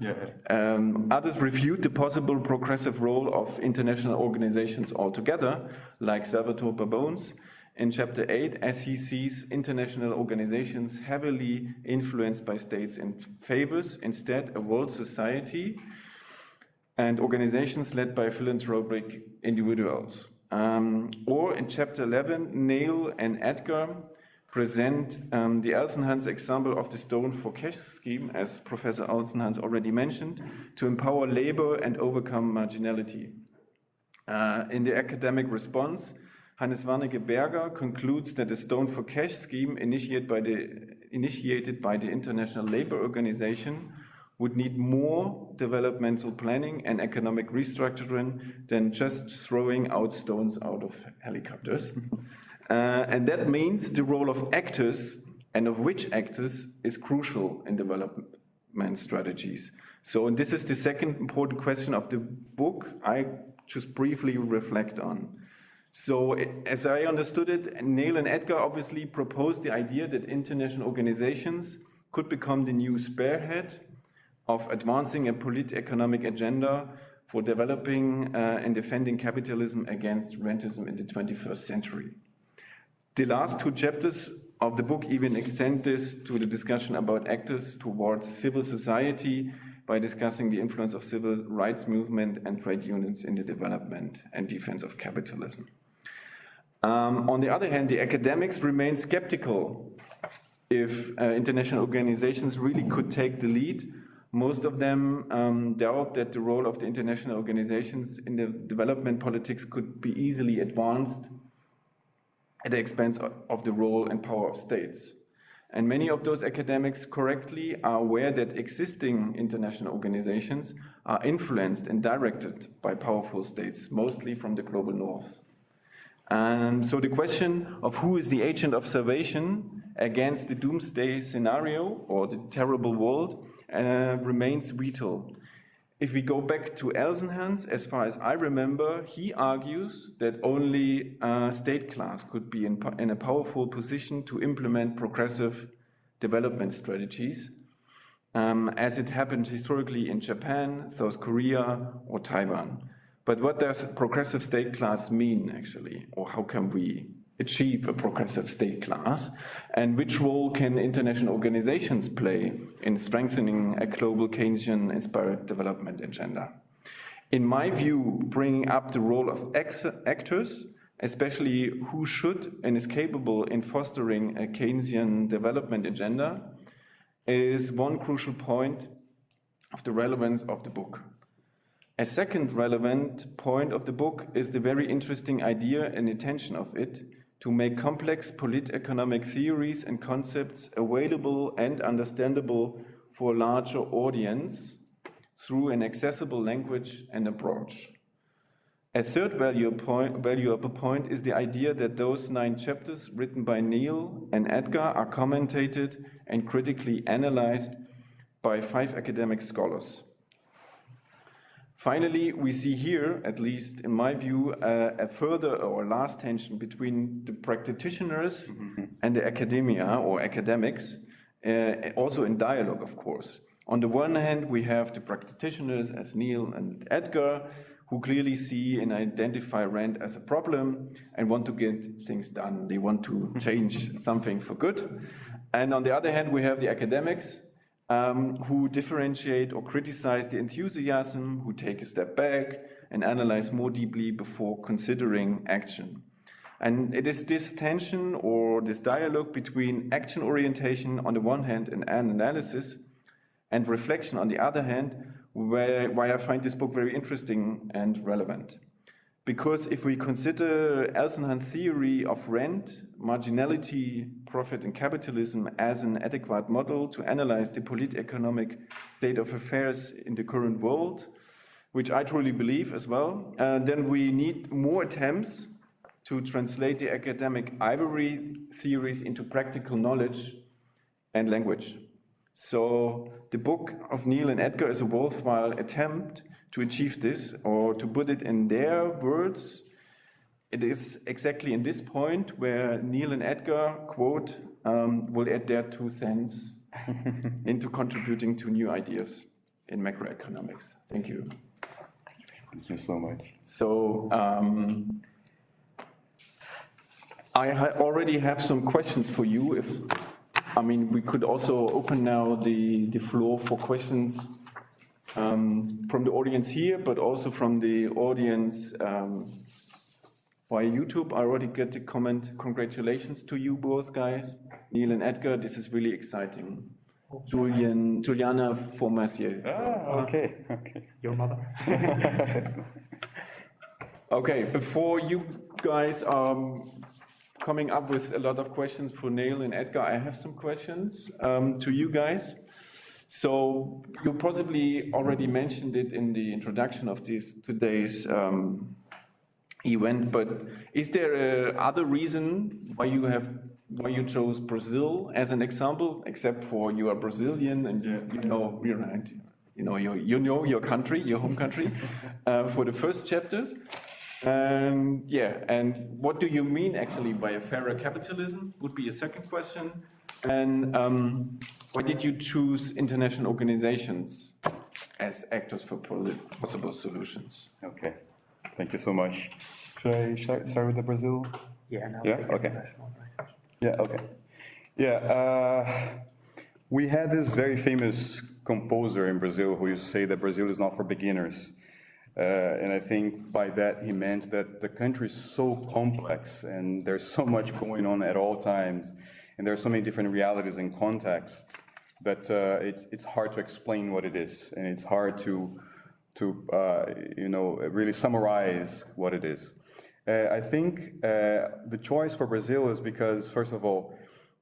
[SPEAKER 2] Others refute the possible progressive role of international organizations altogether, like Salvatore Babones in chapter 8, as he sees international organizations heavily influenced by states and favors instead a world society and organizations led by philanthropic individuals. Or in chapter 11, Neil and Edgar present the Elsenhans example of the Stone for Cash scheme, as Professor Elsenhans already mentioned, to empower labor and overcome marginality. In the academic response, Hannes Warnecke-Berger concludes that the Stone for Cash scheme initiated by the International Labour Organization would need more developmental planning and economic restructuring than just throwing out stones out of helicopters. And that means the role of actors, and of which actors, is crucial in development strategies. So, and this is the second important question of the book I just briefly reflect on. So, as I understood it, Neil and Edgar obviously proposed the idea that international organizations could become the new spearhead of advancing a economic agenda for developing and defending capitalism against rentism in the 21st century. The last 2 chapters of the book even extend this to the discussion about actors towards civil society by discussing the influence of civil rights movement and trade unions in the development and defense of capitalism. On the other hand, the academics remain skeptical if international organizations really could take the lead. Most of them doubt that the role of the international organizations in the development politics could be easily advanced at the expense of the role and power of states. And many of those academics correctly are aware that existing international organizations are influenced and directed by powerful states, mostly from the global north. So the question of who is the agent of salvation against the doomsday scenario or the terrible world remains vital. If we go back to Elsenhans, as far as I remember, he argues that only a state class could be in a powerful position to implement progressive development strategies, as it happened historically in Japan, South Korea, or Taiwan. But what does progressive state class mean, actually? Or how can we achieve a progressive state class? And which role can international organizations play in strengthening a global Keynesian-inspired development agenda? In my view, bringing up the role of actors, especially who should and is capable in fostering a Keynesian development agenda, is one crucial point of the relevance of the book. A second relevant point of the book is the very interesting idea and intention of it to make complex polit-economic theories and concepts available and understandable for a larger audience through an accessible language and approach. A third valuable point is the idea that those 9 chapters written by Neil and Edgar are commentated and critically analyzed by 5 academic scholars. Finally, we see here, at least in my view, a further or last tension between the practitioners and the academia or academics, also in dialogue, of course. On the one hand, we have the practitioners as Neil and Edgar, who clearly see and identify rent as a problem and want to get things done. They want to change something for good. And on the other hand, we have the academics, who differentiate or criticize the enthusiasm, who take a step back and analyze more deeply before considering action. And it is this tension or this dialogue between action orientation on the one hand and analysis and reflection on the other hand why I find this book very interesting and relevant. because if we consider Elsenhans' theory of rent, marginality, profit, and capitalism as an adequate model to analyze the political-economic state of affairs in the current world, which I truly believe as well, then we need more attempts to translate the academic ivory theories into practical knowledge and language. So the book of Neil and Edgar is a worthwhile attempt to achieve this, or to put it in their words. It is exactly in this point where Neil and Edgar, quote, will add their 2 cents into contributing to new ideas in macroeconomics. Thank you.
[SPEAKER 4] Thank you so much.
[SPEAKER 2] So I already have some questions for you. We could also open now the floor for questions from the audience here, but also from the audience via YouTube. I already get the comment, congratulations to you both guys, Neil and Edgar, this is really exciting. Juliana Formassier.
[SPEAKER 4] Okay.
[SPEAKER 3] Your mother.
[SPEAKER 2] Okay, before you guys are coming up with a lot of questions for Neil and Edgar, I have some questions to you guys. So you possibly already mentioned it in the introduction of today's event, but is there other reason why you chose Brazil as an example, except for you are Brazilian and you know your country, your home country, for the first chapters? And what do you mean actually by a fairer capitalism would be a second question. And why did you choose international organizations as actors for possible solutions?
[SPEAKER 4] Okay, thank you so much. Should I start with the Brazil?
[SPEAKER 3] Yeah, no,
[SPEAKER 4] Yeah, okay. Yeah, okay. Yeah, we had this very famous composer in Brazil who used to say that Brazil is not for beginners. And I think by that he meant that the country is so complex and there's so much going on at all times, and there are so many different realities and contexts that it's hard to explain what it is, and it's hard to really summarize what it is. I think the choice for Brazil is because, first of all,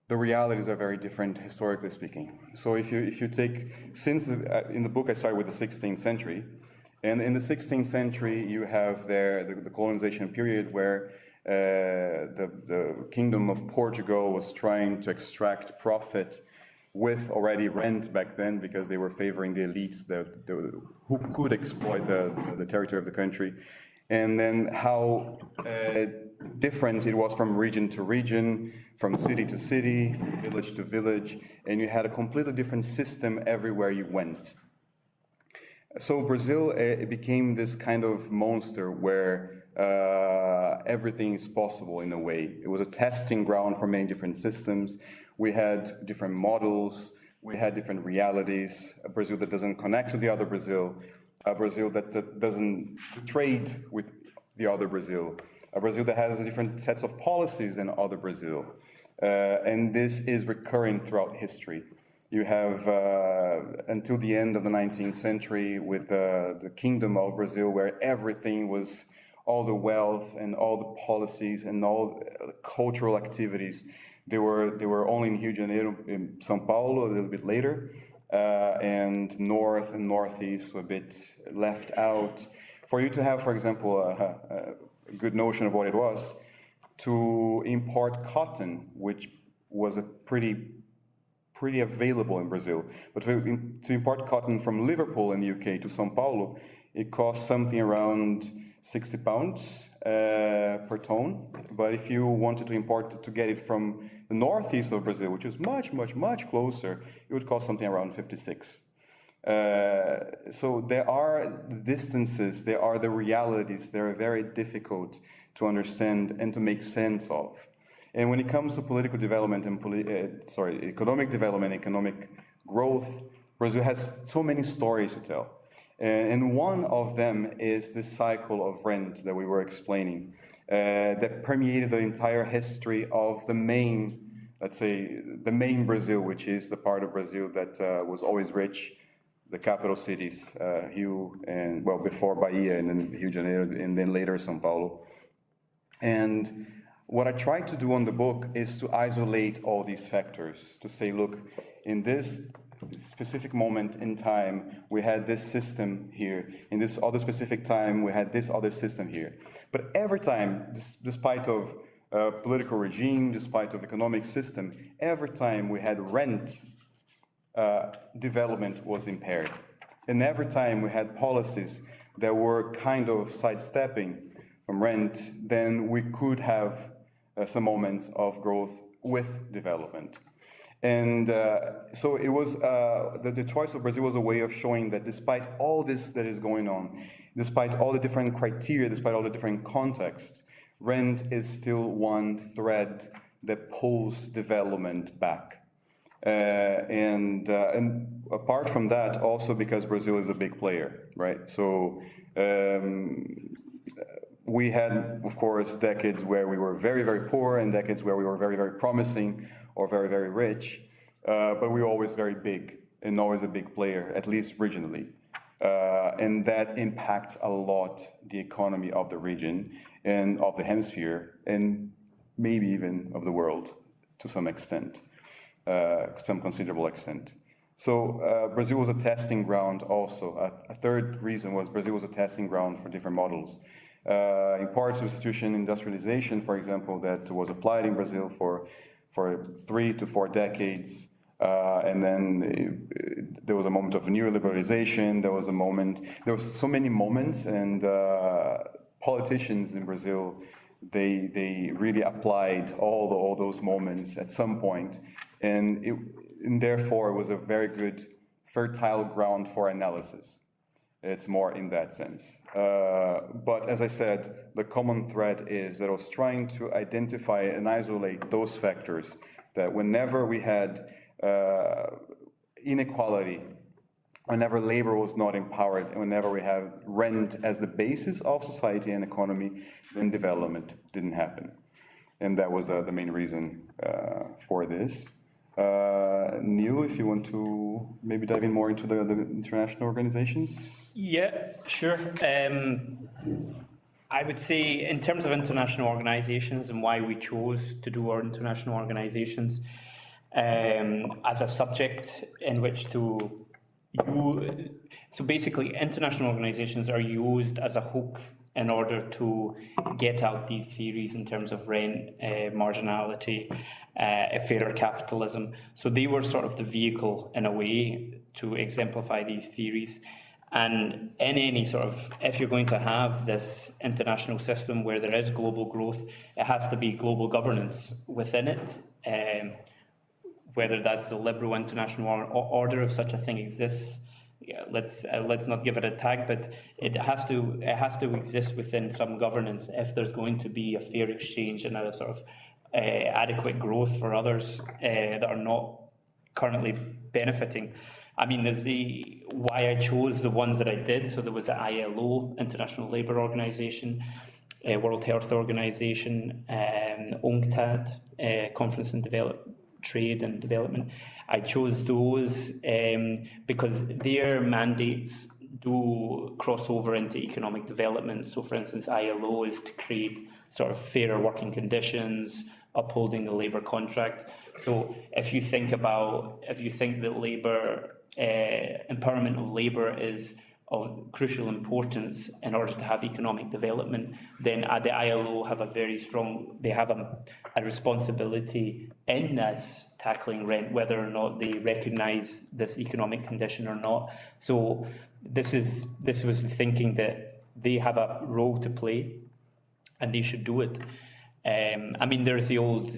[SPEAKER 4] the realities are very different historically speaking. So if you take, in the book I started with the 16th century, and in the 16th century you have the colonization period where the Kingdom of Portugal was trying to extract profit with already rent back then, because they were favoring the elites who could exploit the territory of the country. And then how different it was from region to region, from city to city, from village to village, and you had a completely different system everywhere you went. So Brazil, it became this kind of monster where everything is possible in a way. It was a testing ground for many different systems. We had different models, we had different realities, a Brazil that doesn't connect to the other Brazil, a Brazil that doesn't trade with the other Brazil, a Brazil that has different sets of policies than other Brazil. And this is recurring throughout history. You have until the end of the 19th century with the Kingdom of Brazil, where everything was, all the wealth and all the policies and all the cultural activities, they were only in Rio de Janeiro, in São Paulo a little bit later, and north and northeast were a bit left out. For you to have, for example, a good notion of what it was, to import cotton, which was a pretty available in Brazil, but to import cotton from Liverpool in the UK to São Paulo, it cost something around 60 pounds per ton. But if you wanted to import to get it from the northeast of Brazil, which is much, much, much closer, it would cost something around 56. So there are the distances, there are the realities, they are very difficult to understand and to make sense of. And when it comes to political development and economic development, economic growth, Brazil has so many stories to tell. And one of them is this cycle of rent that we were explaining, that permeated the entire history of the main, let's say, the main Brazil, which is the part of Brazil that was always rich, the capital cities, Rio and, well, before Bahia and then Rio de Janeiro and then later São Paulo. And what I tried to do on the book is to isolate all these factors, to say, look, in this specific moment in time, we had this system here. In this other specific time, we had this other system here. But every time, despite of political regime, despite of economic system, every time we had rent, development was impaired. And every time we had policies that were kind of sidestepping from rent, then we could have some moments of growth with development. And so it was, the choice of Brazil was a way of showing that despite all this that is going on, despite all the different criteria, despite all the different contexts, rent is still one thread that pulls development back. And apart from that, also because Brazil is a big player, right? So we had, of course, decades where we were very, very poor and decades where we were very, very promising or very, very rich, but we were always very big and always a big player, at least regionally. And that impacts a lot the economy of the region and of the hemisphere and maybe even of the world to some extent, some considerable extent. So Brazil was a testing ground also. A third reason was Brazil was a testing ground for different models. In part, substitution industrialization, for example, that was applied in Brazil for 3 to 4 decades. And then there was a moment of neoliberalization. There was so many moments, and politicians in Brazil, they really applied all those moments at some point, and therefore it was a very good fertile ground for analysis. It's more in that sense. But as I said, the common thread is that I was trying to identify and isolate those factors that whenever we had inequality, whenever labor was not empowered, and whenever we have rent as the basis of society and economy, then development didn't happen. And that was the main reason for this. Neil, if you want to maybe dive in more into the international organizations?
[SPEAKER 3] Yeah, sure. I would say in terms of international organizations and why we chose to do our international organizations as a subject in which to so basically international organizations are used as a hook in order to get out these theories in terms of rent, marginality, fairer capitalism. So they were sort of the vehicle in a way to exemplify these theories. And in any sort of, if you're going to have this international system where there is global growth, it has to be global governance within it. Whether that's the liberal international order, if such a thing exists, yeah, let's not give it a tag, but it has to exist within some governance if there's going to be a fair exchange and a sort of adequate growth for others that are not currently benefiting. I mean, there's why I chose the ones that I did. So there was the ILO, International Labour Organization, World Health Organization, UNCTAD, Conference on Trade and Development. I chose those because their mandates do cross over into economic development. So, for instance, ILO is to create sort of fairer working conditions, upholding the labour contract. So, if you think that labour, empowerment of labour is of crucial importance in order to have economic development, then the ILO have a very strong, they have a responsibility in this tackling rent, whether or not they recognise this economic condition or not. So this was the thinking that they have a role to play and they should do it. I mean, there's the old,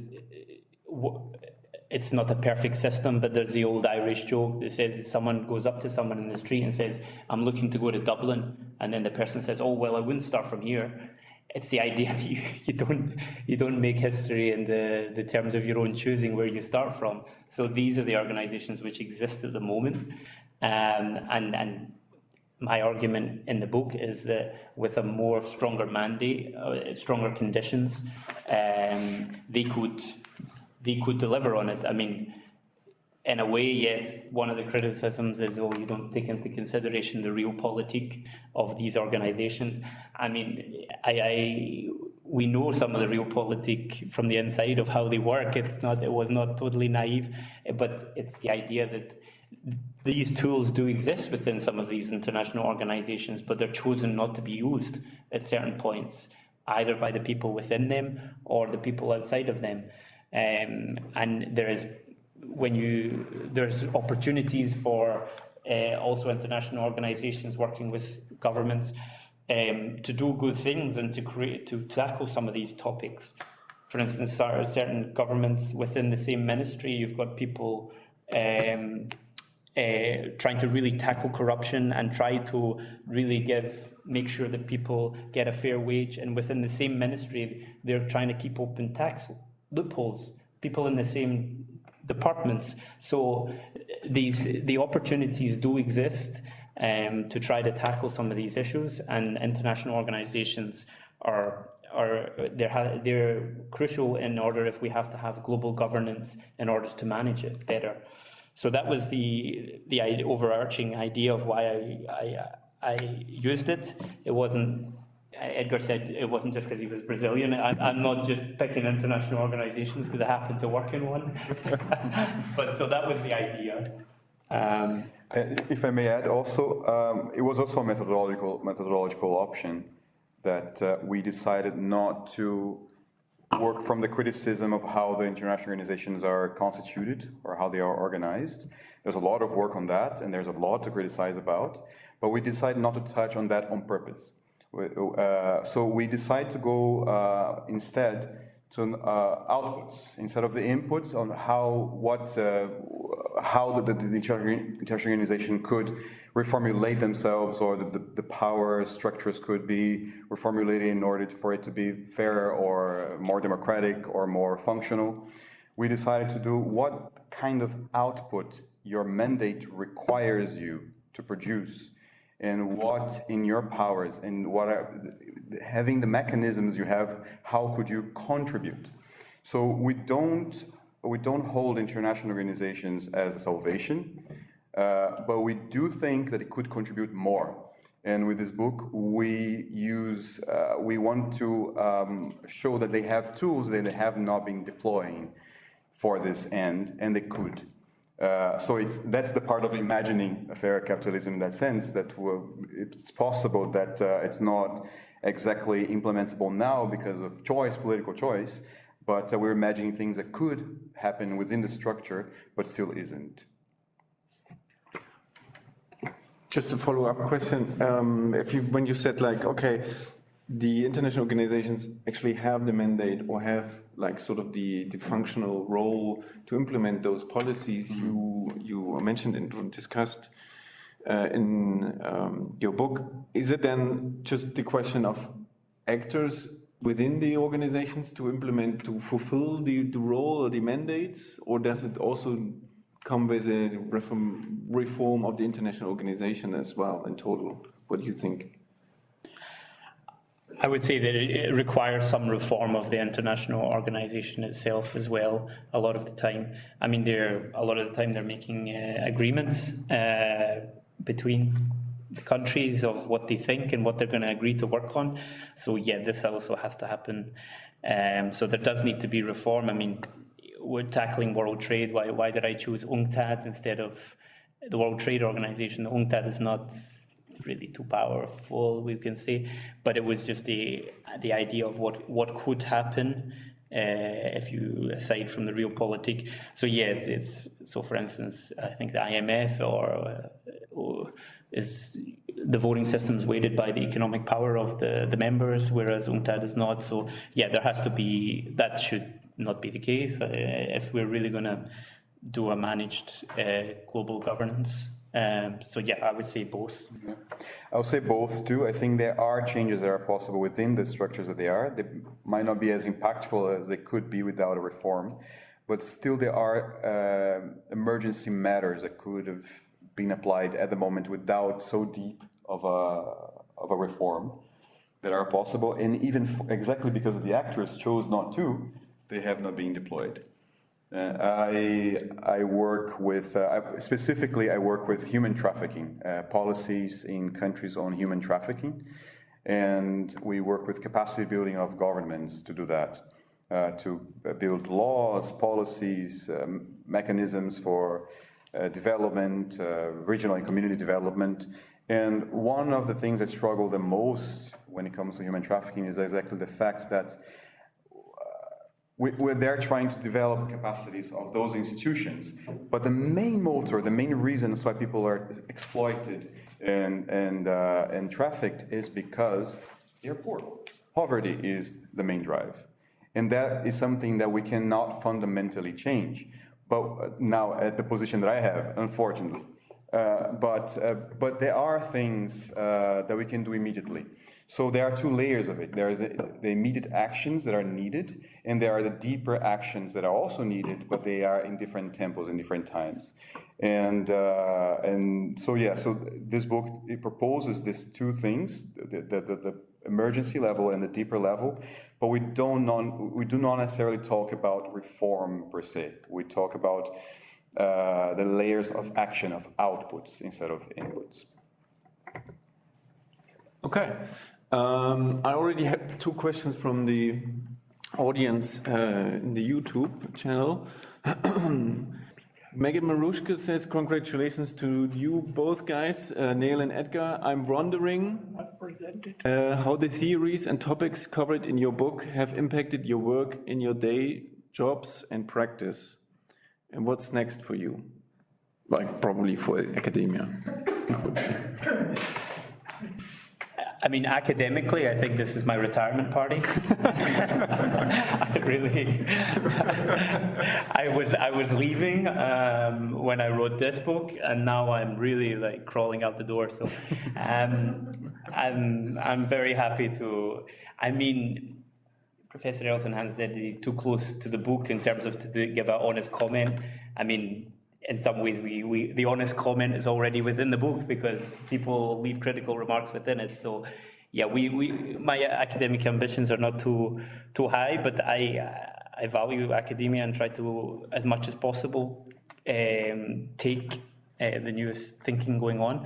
[SPEAKER 3] it's not a perfect system, but there's the old Irish joke that says someone goes up to someone in the street and says, I'm looking to go to Dublin. And then the person says, oh, well, I wouldn't start from here. It's the idea that you don't make history in the terms of your own choosing where you start from. So these are the organisations which exist at the moment. And my argument in the book is that with a more stronger mandate, stronger conditions, they could deliver on it. I mean, in a way, yes, one of the criticisms is, oh, you don't take into consideration the realpolitik of these organizations. I mean, we know some of the realpolitik from the inside of how they work. It was not totally naive, but it's the idea that these tools do exist within some of these international organizations, but they're chosen not to be used at certain points, either by the people within them or the people outside of them. And there's opportunities for also international organizations working with governments to do good things and to tackle some of these topics. For instance, certain governments within the same ministry, you've got people trying to really tackle corruption and try to really make sure that people get a fair wage. And within the same ministry, they're trying to keep open tax loopholes, people in the same departments. So the opportunities do exist to try to tackle some of these issues, and international organizations they're crucial in order if we have to have global governance in order to manage it better. So that was the overarching idea of why I used it. It wasn't, Edgar said it wasn't just because he was Brazilian. I'm not just picking international organizations because I happen to work in one. But so that was the idea.
[SPEAKER 4] If I may add also, it was also a methodological option that we decided not to work from the criticism of how the international organizations are constituted or how they are organized. There's a lot of work on that, and there's a lot to criticize about, but we decided not to touch on that on purpose. So we decided to go instead to outputs instead of the inputs on how the international organization could reformulate themselves, or the power structures could be reformulated in order for it to be fairer or more democratic or more functional. We decided to do what kind of output your mandate requires you to produce, and what in your powers, and what having the mechanisms you have, how could you contribute? So we don't hold international organizations as a salvation, but we do think that it could contribute more. And with this book, we want to show that they have tools that they have not been deploying for this end, and they could. So that's the part of imagining a fair capitalism in that sense, that it's possible that it's not exactly implementable now because of political choice, but we're imagining things that could happen within the structure, but still isn't.
[SPEAKER 2] Just a follow-up question. When you said okay, the international organizations actually have the mandate or have sort of the functional role to implement those policies you mentioned and discussed in your book. Is it then just the question of actors within the organizations to fulfill the role or the mandates, or does it also come with a reform of the international organization as well in total? What do you think?
[SPEAKER 3] I would say that it requires some reform of the international organization itself as well, a lot of the time. I mean, they're making agreements between the countries of what they think and what they're going to agree to work on. So yeah, this also has to happen. So there does need to be reform. I mean, we're tackling world trade. Why did I choose UNCTAD instead of the World Trade Organization? The UNCTAD is not really too powerful, we can say, but it was just the idea of what could happen if you aside from the realpolitik. So yeah, so for instance, I think the IMF or is the voting system's weighted by the economic power of the members, whereas UNCTAD is not. So yeah, that should not be the case if we're really going to do a managed global governance. So yeah, I would say both.
[SPEAKER 4] Yeah. I would say both too. I think there are changes that are possible within the structures that they are. They might not be as impactful as they could be without a reform, but still there are emergency matters that could have been applied at the moment without so deep of a reform that are possible. And even exactly because the actors chose not to, they have not been deployed. I work with, specifically I work with human trafficking, policies in countries on human trafficking, and we work with capacity building of governments to do that, to build laws, policies, mechanisms for development, regional and community development. And one of the things I struggle the most when it comes to human trafficking is exactly the fact that we're there trying to develop capacities of those institutions, but the main motor, the main reason why people are exploited and trafficked is because they're poor. Poverty is the main drive, and that is something that we cannot fundamentally change. But now at the position that I have, unfortunately, but there are things that we can do immediately. So there are two layers of it. There is the immediate actions that are needed, and there are the deeper actions that are also needed, but they are in different tempos and different times. And so yeah, so this book, it proposes these two things, the emergency level and the deeper level, but we do not necessarily talk about reform per se. We talk about the layers of action, of outputs instead of inputs.
[SPEAKER 2] Okay. I already have two questions from the audience in the YouTube channel. Megan Marushka says, congratulations to you both guys, Neil and Edgar. I'm wondering how the theories and topics covered in your book have impacted your work in your day jobs and practice. And what's next for you? Like probably for academia.
[SPEAKER 3] I mean, academically, I think this is my retirement party. I really, I was leaving when I wrote this book, and now I'm really like crawling out the door. So, I'm very happy to. I mean, Professor Elsenhans said that he's too close to the book in terms of to give an honest comment. I mean, in some ways, the honest comment is already within the book because people leave critical remarks within it. So, yeah, my academic ambitions are not too high, but I value academia and try to, as much as possible, take the newest thinking going on.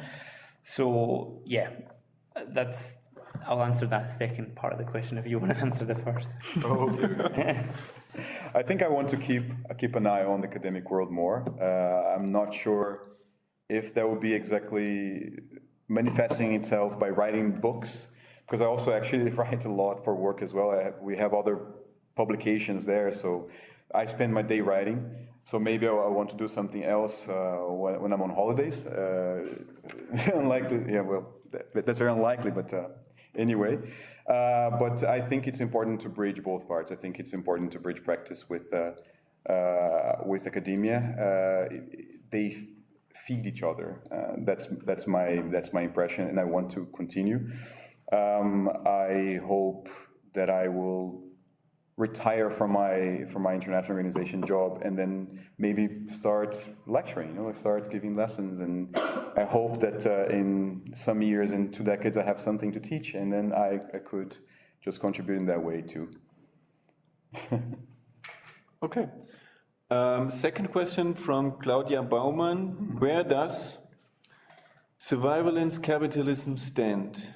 [SPEAKER 3] So, yeah, I'll answer that second part of the question if you want to answer the first.
[SPEAKER 4] Okay. I think I want to keep an eye on the academic world more. I'm not sure if that will be exactly manifesting itself by writing books, because I also actually write a lot for work as well. We have other publications there, so I spend my day writing. So maybe I want to do something else when I'm on holidays. Unlikely, yeah, well, that's very unlikely, but anyway. But I think it's important to bridge both parts. I think it's important to bridge practice with academia. They feed each other. That's my impression, and I want to continue. I hope that I will retire from my international organization job and then maybe start lecturing, start giving lessons. And I hope that in some years, in 2 decades, I have something to teach, and then I could just contribute in that way too.
[SPEAKER 2] Okay. Second question from Claudia Baumann. Where does surveillance capitalism stand?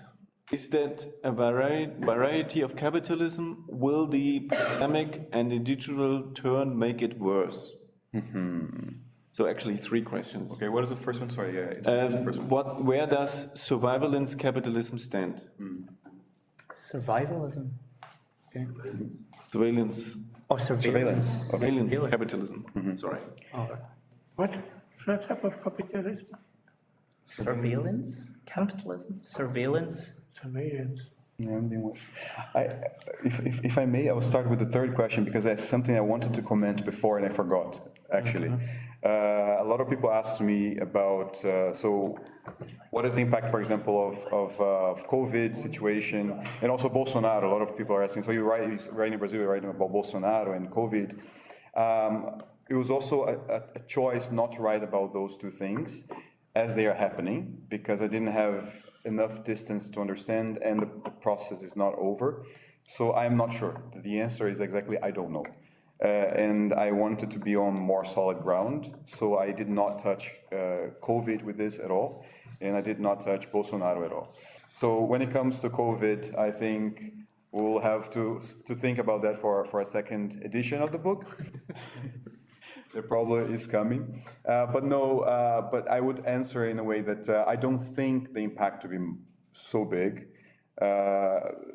[SPEAKER 2] Is that a variety of capitalism? Will the pandemic and the digital turn make it worse? So actually 3 questions.
[SPEAKER 4] Okay, what is the first one? Sorry, the first one.
[SPEAKER 2] Where does surveillance capitalism stand?
[SPEAKER 3] Survivalism. Okay.
[SPEAKER 2] Surveillance.
[SPEAKER 3] Oh, surveillance.
[SPEAKER 2] Surveillance capitalism. Sorry.
[SPEAKER 3] Oh.
[SPEAKER 5] What type of capitalism?
[SPEAKER 3] Surveillance? Capitalism? Surveillance?
[SPEAKER 5] Surveillance.
[SPEAKER 4] Yeah, if I may, I'll start with the third question because that's something I wanted to comment before and I forgot, actually. A lot of people ask me about, so what is the impact, for example, of COVID situation and also Bolsonaro? A lot of people are asking, so you're writing in Brazil, you're writing about Bolsonaro and COVID. It was also a choice not to write about those two things as they are happening because I didn't have enough distance to understand and the process is not over. So I'm not sure. The answer is exactly, I don't know. And I wanted to be on more solid ground, so I did not touch COVID with this at all, and I did not touch Bolsonaro at all. So when it comes to COVID, I think we'll have to think about that for a second edition of the book. It probably is coming. But I would answer in a way that I don't think the impact to be so big,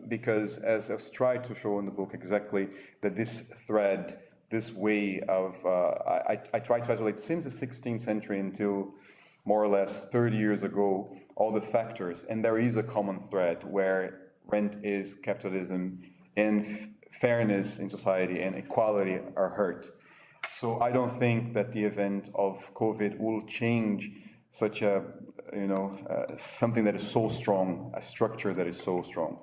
[SPEAKER 4] because as I've tried to show in the book exactly, that this thread, this way of, I tried to isolate since the 16th century until more or less 30 years ago, all the factors, and there is a common thread where rent is capitalism and fairness in society and equality are hurt. So I don't think that the event of COVID will change such a, something that is so strong, a structure that is so strong.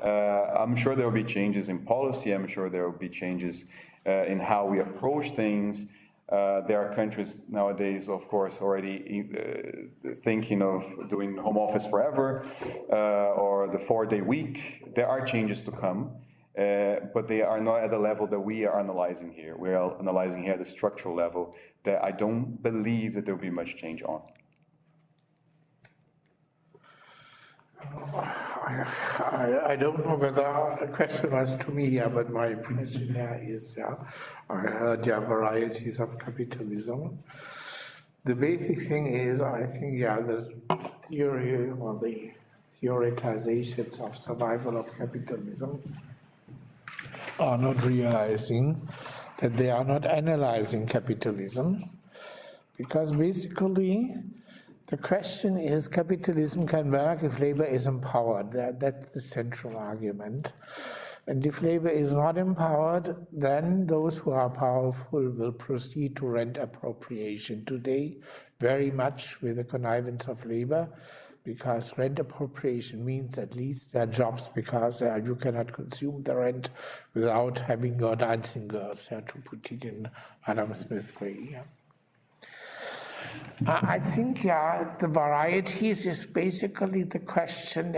[SPEAKER 4] I'm sure there will be changes in policy. I'm sure there will be changes in how we approach things. There are countries nowadays, of course, already thinking of doing home office forever or the 4-day week. There are changes to come, but they are not at the level that we are analyzing here. We are analyzing here at the structural level that I don't believe that there will be much change on.
[SPEAKER 5] I don't know whether the question was to me, but my impression here is, I heard varieties of capitalism. The basic thing is, I think, the theory or the theoretizations of survival of capitalism are not realizing that they are not analyzing capitalism, because basically the question is, capitalism can work if labor is empowered. That's the central argument. And if labor is not empowered, then those who are powerful will proceed to rent appropriation. Today, very much with the connivance of labor, because rent appropriation means at least there are jobs, because you cannot consume the rent without having your dancing girls, to put it in Adam Smith's way. I think, the varieties is basically the question,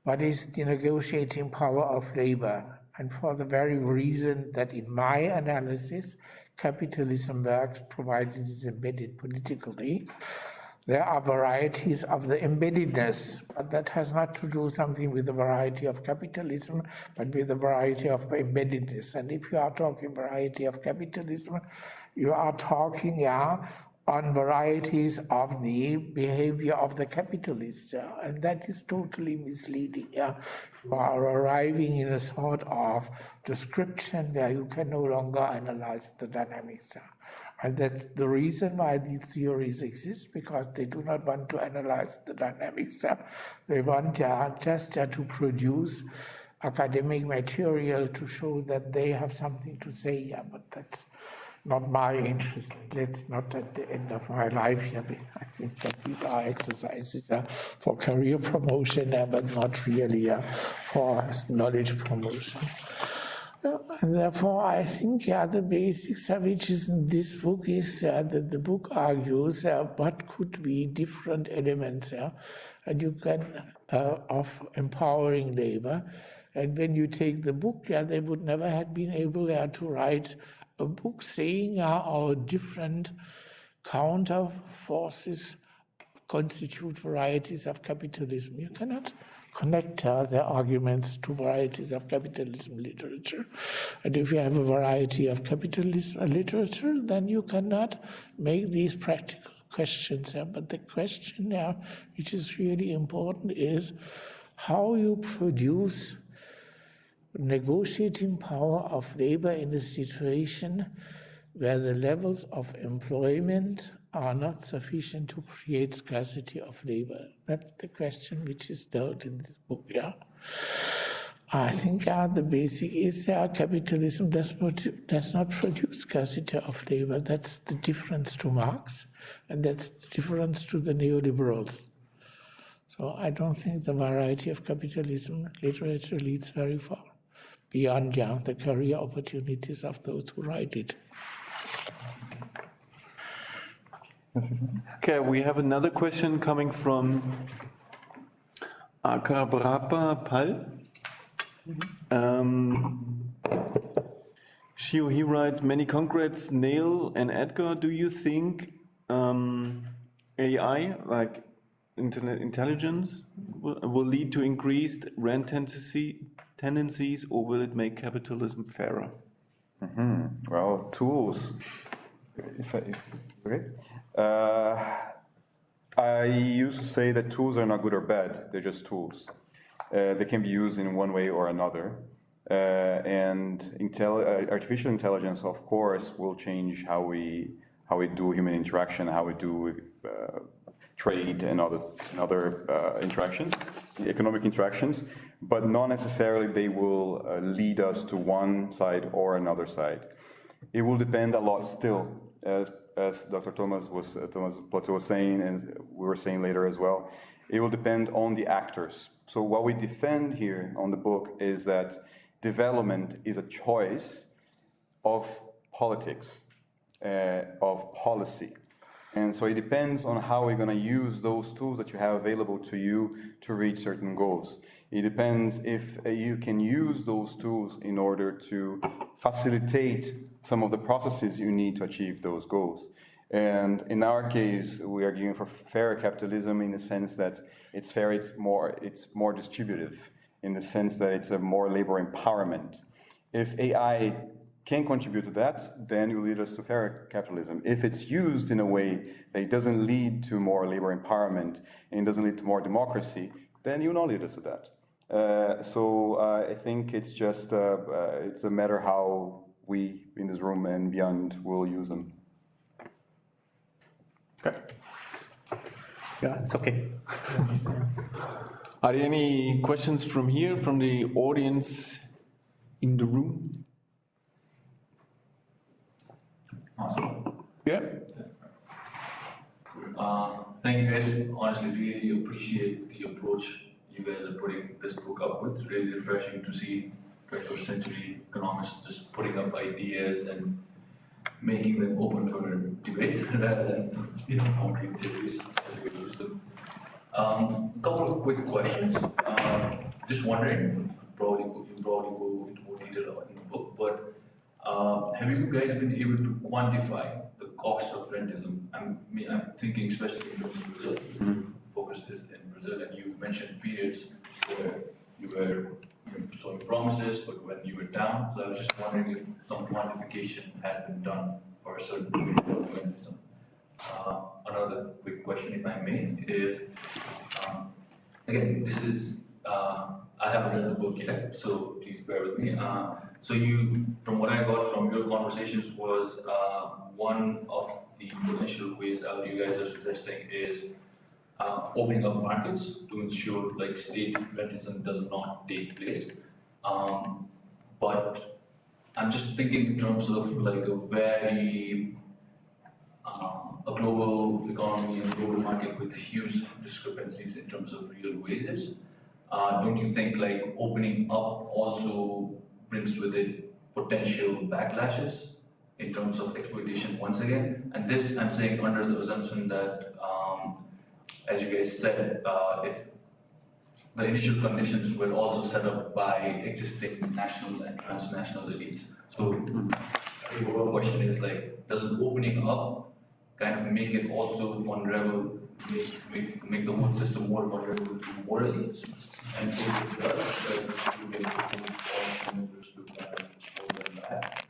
[SPEAKER 5] what is the negotiating power of labor? And for the very reason that in my analysis, capitalism works provided it is embedded politically. There are varieties of the embeddedness, but that has not to do something with the variety of capitalism, but with the variety of embeddedness. And if you are talking variety of capitalism, you are talking, on varieties of the behavior of the capitalists, and that is totally misleading. You are arriving in a sort of description where you can no longer analyze the dynamics. And that's the reason why these theories exist, because they do not want to analyze the dynamics. They want just to produce academic material to show that they have something to say, but that's not my interest. That's not at the end of my life here. I think that these are exercises for career promotion, but not really for knowledge promotion. And therefore, I think, the basics which is in this book is that the book argues what could be different elements, and you can of empowering labor. And when you take the book, they would never have been able to write a book saying how different counter forces constitute varieties of capitalism. You cannot connect their arguments to varieties of capitalism literature. And if you have a variety of capitalism literature, then you cannot make these practical questions. But the question which is really important is how you produce negotiating power of labor in a situation where the levels of employment are not sufficient to create scarcity of labor. That's the question which is dealt in this book. I think the basic is capitalism does not produce scarcity of labor. That's the difference to Marx, and that's the difference to the neoliberals. So I don't think the variety of capitalism literature leads very far beyond the career opportunities of those who write it.
[SPEAKER 2] Okay, we have another question coming from Akabrapa Pal. Shio, he writes, many concretes, Neil and Edgar, do you think AI, like internet intelligence, will lead to increased rent tendencies, or will it make capitalism fairer?
[SPEAKER 4] Well, tools. Okay. I used to say that tools are not good or bad, they're just tools. They can be used in one way or another. And artificial intelligence, of course, will change how we do human interaction, how we do trade and other interactions, economic interactions, but not necessarily they will lead us to one side or another side. It will depend a lot still, as Dr. Thomas Plötze was saying, and we were saying later as well. It will depend on the actors. So what we defend here on the book is that development is a choice of politics, of policy. And so it depends on how we're going to use those tools that you have available to you to reach certain goals. It depends if you can use those tools in order to facilitate some of the processes you need to achieve those goals. And in our case, we are arguing for fair capitalism in the sense that it's fair, it's more distributive, in the sense that it's a more labor empowerment. If AI can contribute to that, then it will lead us to fair capitalism. If it's used in a way that it doesn't lead to more labor empowerment and doesn't lead to more democracy, then it will not lead us to that. So I think it's just it's a matter how we in this room and beyond will use them.
[SPEAKER 2] Okay.
[SPEAKER 3] Yeah, it's okay.
[SPEAKER 2] Are there any questions from here, from the audience in the room?
[SPEAKER 6] Awesome.
[SPEAKER 2] Yeah.
[SPEAKER 6] Thank you guys. Honestly, really appreciate the approach you guys are putting this book up with. Really refreshing to see 21st century economists just putting up ideas and making them open for debate rather than concrete theories as we used to. Couple of quick questions. Just wondering, you probably go into more detail in the book, but have you guys been able to quantify the cost of rentism? I'm thinking especially in terms of Brazil. Focus is in Brazil, and you mentioned periods where you were showing promises, but when you were down. So I was just wondering if some quantification has been done for a certain period of rentism. Another quick question, if I may, is again, this is I haven't read the book yet, so please bear with me. So you, from what I got from your conversations, was one of the potential ways out you guys are suggesting is opening up markets to ensure like state rentism does not take place. But I'm just thinking in terms of like a very a global economy and global market with huge discrepancies in terms of real wages. Don't you think like opening up also brings with it potential backlashes in terms of exploitation once again? And this I'm saying under the assumption that, as you guys said, the initial conditions were also set up by existing national and transnational elites. So the overall question is like, does it opening up kind of make it also vulnerable, make the whole system more vulnerable to more elites? And if it does, then you get all measures to kind of open that.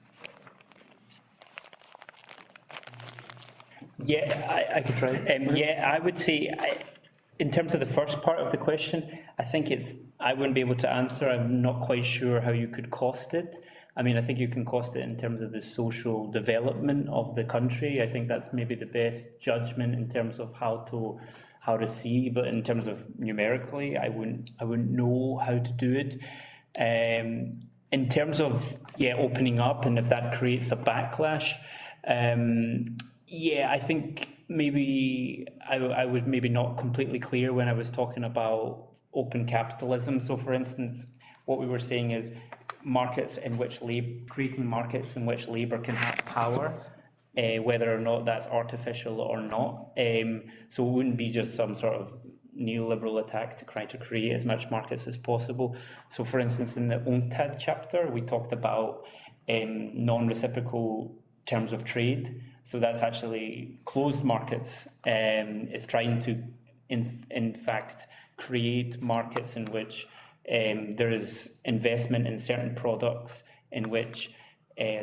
[SPEAKER 3] Yeah, I could try. Yeah, I would say, in terms of the first part of the question, I think I wouldn't be able to answer. I'm not quite sure how you could cost it. I mean, I think you can cost it in terms of the social development of the country. I think that's maybe the best judgment in terms of how to see, but in terms of numerically, I wouldn't know how to do it. In terms of, opening up and if that creates a backlash, I think maybe I was maybe not completely clear when I was talking about open capitalism. So for instance, what we were saying is creating markets in which labour can have power, whether or not that's artificial or not. So it wouldn't be just some sort of neoliberal attack to try to create as much markets as possible. So for instance, in the UNCTAD chapter, we talked about non-reciprocal terms of trade. So that's actually closed markets. It's trying to, in fact, create markets in which there is investment in certain products in which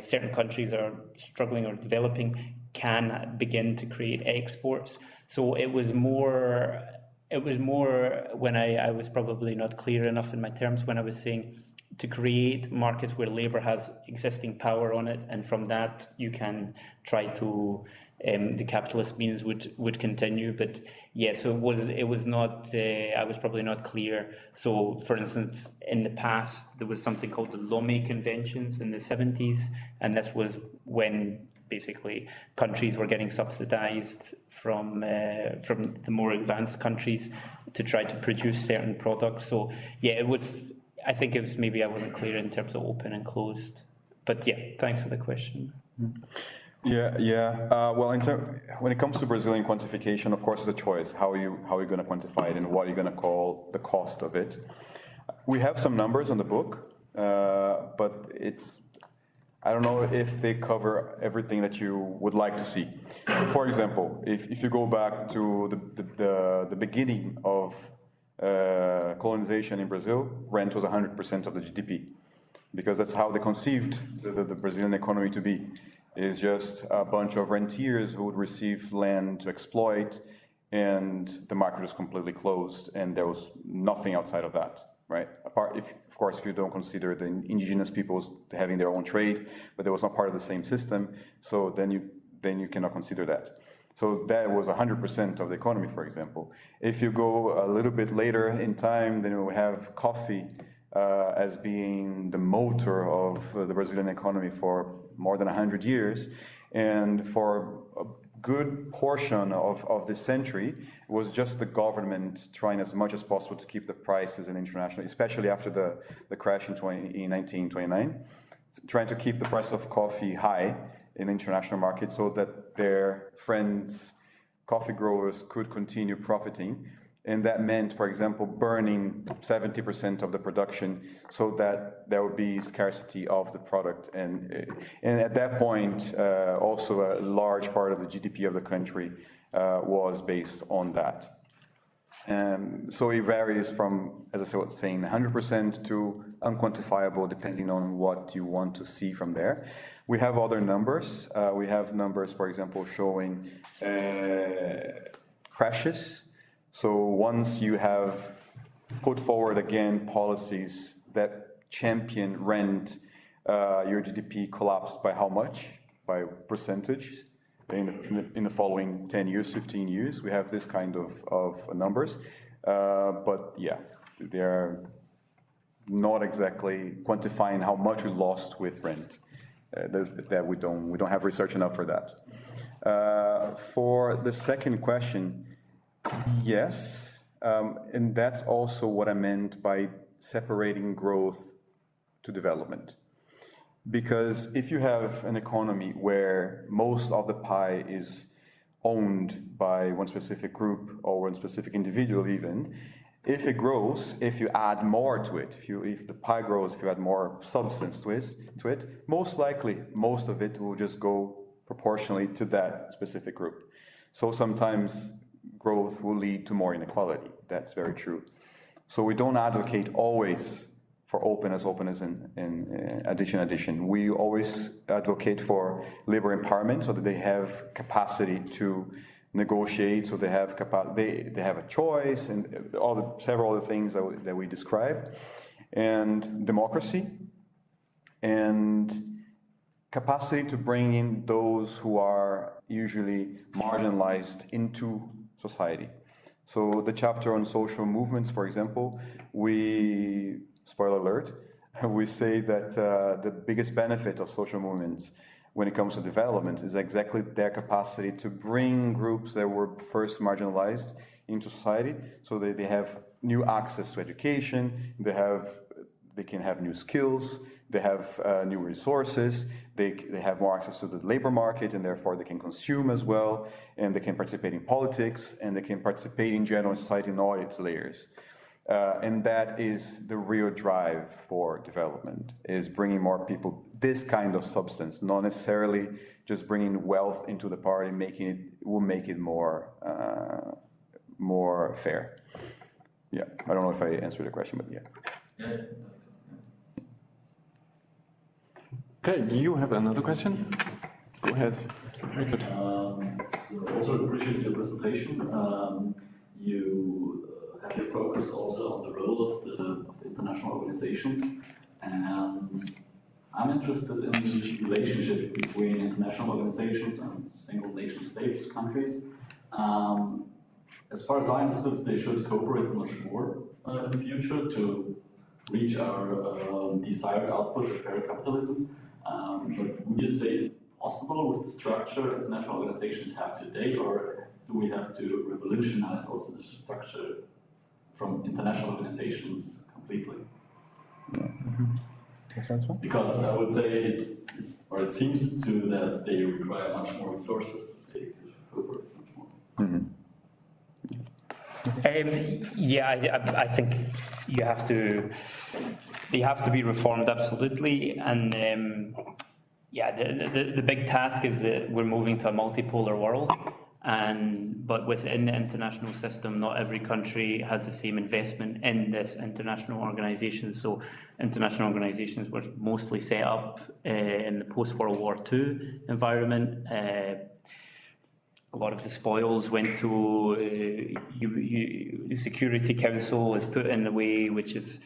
[SPEAKER 3] certain countries are struggling or developing can begin to create exports. So it was more when I was probably not clear enough in my terms when I was saying to create markets where labour has existing power on it, and from that you can try to the capitalist means would continue. But yeah, so it was not I was probably not clear. So for instance, in the past there was something called the Lomé Conventions in the 70s, and this was when basically countries were getting subsidized from the more advanced countries to try to produce certain products. So yeah, it was, I think it was, maybe I wasn't clear in terms of open and closed, but yeah, thanks for the question.
[SPEAKER 4] Well, when it comes to Brazilian quantification, of course, it's a choice. How are you going to quantify it, and what are you going to call the cost of it? We have some numbers on the book, but I don't know if they cover everything that you would like to see. So for example, if you go back to the beginning of colonization in Brazil, rent was 100% of the GDP, because that's how they conceived the Brazilian economy to be. It's just a bunch of rentiers who would receive land to exploit, and the market was completely closed, and there was nothing outside of that, right? Apart, of course, if you don't consider the indigenous peoples having their own trade, but they was not part of the same system, so then you cannot consider that. So that was 100% of the economy, for example. If you go a little bit later in time, then we have coffee as being the motor of the Brazilian economy for more than 100 years. And for a good portion of this century, it was just the government trying as much as possible to keep the prices in international, especially after the crash in 1929, trying to keep the price of coffee high in international markets so that their friends, coffee growers, could continue profiting. And that meant, for example, burning 70% of the production so that there would be scarcity of the product. And at that point, also a large part of the GDP of the country was based on that. So it varies from, as I was saying, 100% to unquantifiable, depending on what you want to see from there. We have other numbers. We have numbers, for example, showing crashes. So once you have put forward again policies that champion rent, your GDP collapsed by how much? By percentage in the following 10 years, 15 years. We have this kind of numbers. But yeah, they're not exactly quantifying how much we lost with rent. That we don't have research enough for that. For the second question, yes, and that's also what I meant by separating growth to development. Because if you have an economy where most of the pie is owned by one specific group or one specific individual even, if it grows, if you add more to it, if the pie grows, if you add more substance to it, most likely most of it will just go proportionally to that specific group. So sometimes growth will lead to more inequality. That's very true. So we don't advocate always for openness and addition. We always advocate for labor empowerment so that they have capacity to negotiate, so they have they have a choice, and several other things that we described, and democracy, and capacity to bring in those who are usually marginalized into society. So the chapter on social movements, for example, we, spoiler alert, we say that the biggest benefit of social movements when it comes to development is exactly their capacity to bring groups that were first marginalized into society, so that they have new access to education, they can have new skills, they have new resources, they have more access to the labor market, and therefore they can consume as well, and they can participate in politics, and they can participate in general society in all its layers. And that is the real drive for development, is bringing more people this kind of substance, not necessarily just bringing wealth into the party, will make it more fair. Yeah, I don't know if I answered the question, but yeah.
[SPEAKER 6] Yeah.
[SPEAKER 2] Okay, you have another question? Go ahead. Very good.
[SPEAKER 7] So also appreciate your presentation. You have your focus also on the role of the international organizations, and I'm interested in this relationship between international organizations and single nation states, countries. As far as I understood, they should cooperate much more in the future to reach our desired output of fair capitalism. But would you say it's possible with the structure international organizations have today, or do we have to revolutionize also the structure from international organizations completely? Because I would say it seems to that they require much more resources to take over much more.
[SPEAKER 3] I think they have to be reformed absolutely, and the big task is that we're moving to a multipolar world, but within the international system, not every country has the same investment in this international organisation. So international organisations were mostly set up in the post-World War II environment. A lot of the spoils went to the Security Council is put in a way which is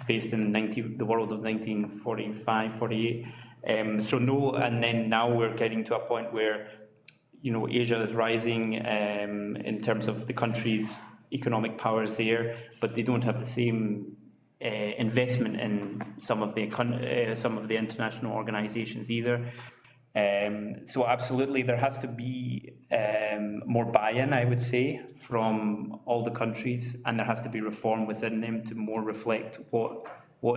[SPEAKER 3] based in the world of 1945, 48. And then now we're getting to a point where, Asia is rising in terms of the country's economic powers there, but they don't have the same investment in some of the international organisations either. So absolutely, there has to be more buy-in, I would say, from all the countries, and there has to be reform within them to more reflect what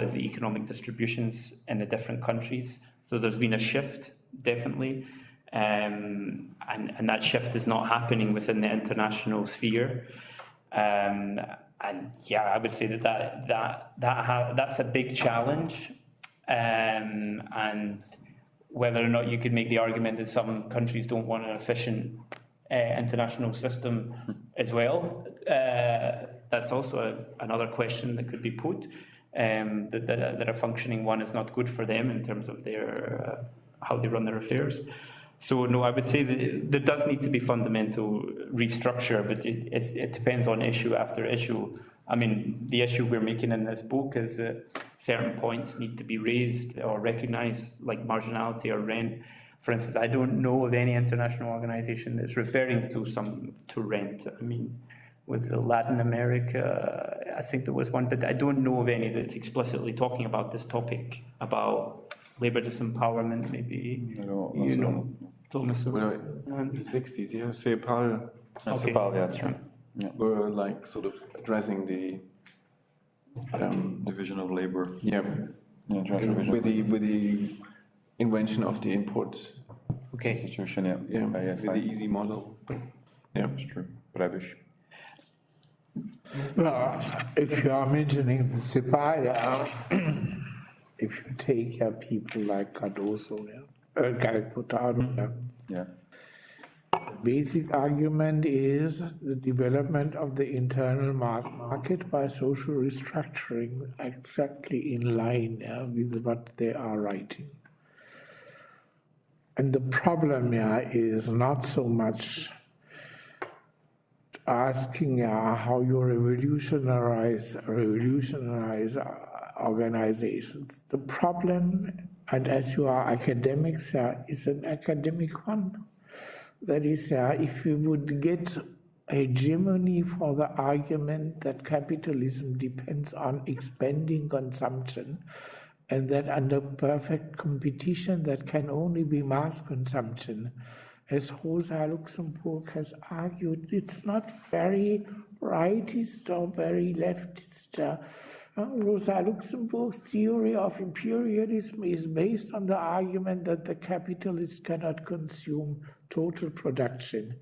[SPEAKER 3] is the economic distributions in the different countries. So there's been a shift, definitely, and that shift is not happening within the international sphere. I would say that's a big challenge, and whether or not you could make the argument that some countries don't want an efficient international system as well. That's also another question that could be put, that a functioning one is not good for them in terms of their how they run their affairs. So no, I would say that there does need to be fundamental restructure, but it depends on issue after issue. I mean, the issue we're making in this book is that certain points need to be raised or recognised, like marginality or rent. For instance, I don't know of any international organisation that's referring to rent. I mean, with Latin America, I think there was one, but I don't know of any that's explicitly talking about this topic, about labour disempowerment, maybe. Thomas.
[SPEAKER 2] Well, in the 60s, yeah, Cepal.
[SPEAKER 4] Cepal, yeah, that's right.
[SPEAKER 2] Yeah. Were like sort of addressing the
[SPEAKER 4] division of labor.
[SPEAKER 2] Yeah, with the invention of the import
[SPEAKER 4] institution.
[SPEAKER 2] Yeah, with the easy model. Yeah,
[SPEAKER 4] it's true. Prebisch.
[SPEAKER 5] Well, if you are mentioning the Cepal, if you take people like Cardoso, Calcutado, the basic argument is the development of the internal mass market by social restructuring, exactly in line with what they are writing. And the problem is not so much asking how you revolutionize organizations. The problem, and as you are academics, is an academic one. That is, if we would get a hegemony for the argument that capitalism depends on expanding consumption, and that under perfect competition that can only be mass consumption, as Rosa Luxemburg has argued, it's not very rightist or very leftist. Rosa Luxemburg's theory of imperialism is based on the argument that the capitalist cannot consume total production.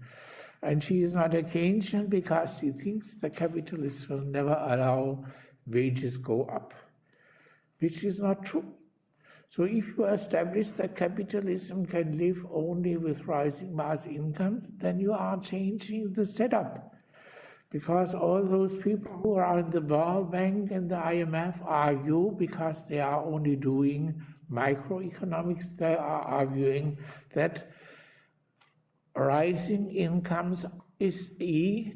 [SPEAKER 5] And she is not a Keynesian because she thinks the capitalists will never allow wages go up, which is not true. So if you establish that capitalism can live only with rising mass incomes, then you are changing the setup. Because all those people who are in the World Bank and the IMF argue, because they are only doing microeconomics, they are arguing that rising incomes is a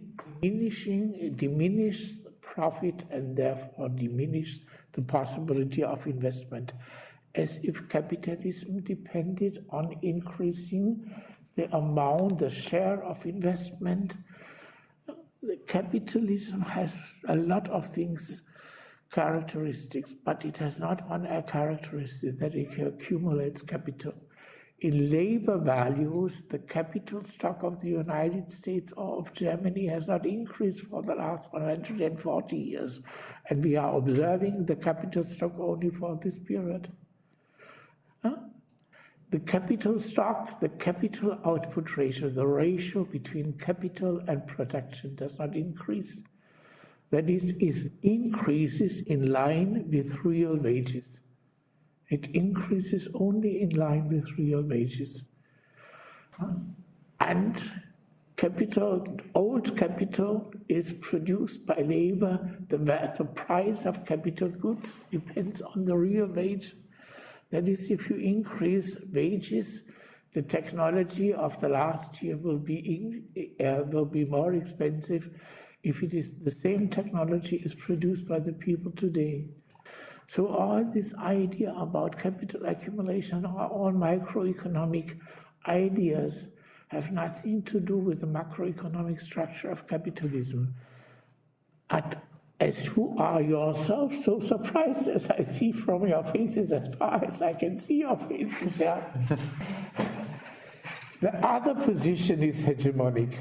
[SPEAKER 5] diminished profit and therefore diminish the possibility of investment, as if capitalism depended on increasing the amount, the share of investment. Capitalism has a lot of things, characteristics, but it has not one characteristic, that it accumulates capital. In labor values, the capital stock of the United States or of Germany has not increased for the last 140 years, and we are observing the capital stock only for this period. The capital stock, the capital output ratio, the ratio between capital and production does not increase. That is, it increases in line with real wages. It increases only in line with real wages. And capital, old capital is produced by labor. The price of capital goods depends on the real wage. That is, if you increase wages, the technology of the last year will be more expensive if it is the same technology is produced by the people today. So all this idea about capital accumulation are all microeconomic ideas, have nothing to do with the macroeconomic structure of capitalism. As you are yourself so surprised as I see from your faces, as far as I can see your faces, yeah. The other position is hegemonic,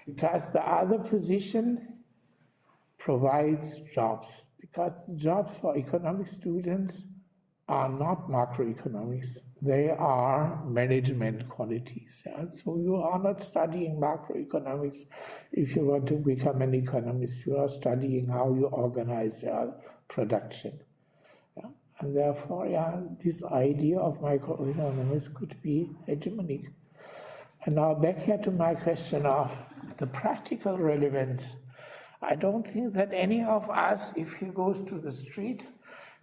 [SPEAKER 5] because the other position provides jobs, because jobs for economic students are not macroeconomics, they are management qualities. Yeah? So you are not studying macroeconomics if you want to become an economist, you are studying how you organize your production. Yeah? And therefore, yeah, this idea of microeconomics could be hegemonic. And now back here to my question of the practical relevance. I don't think that any of us, if he goes to the street,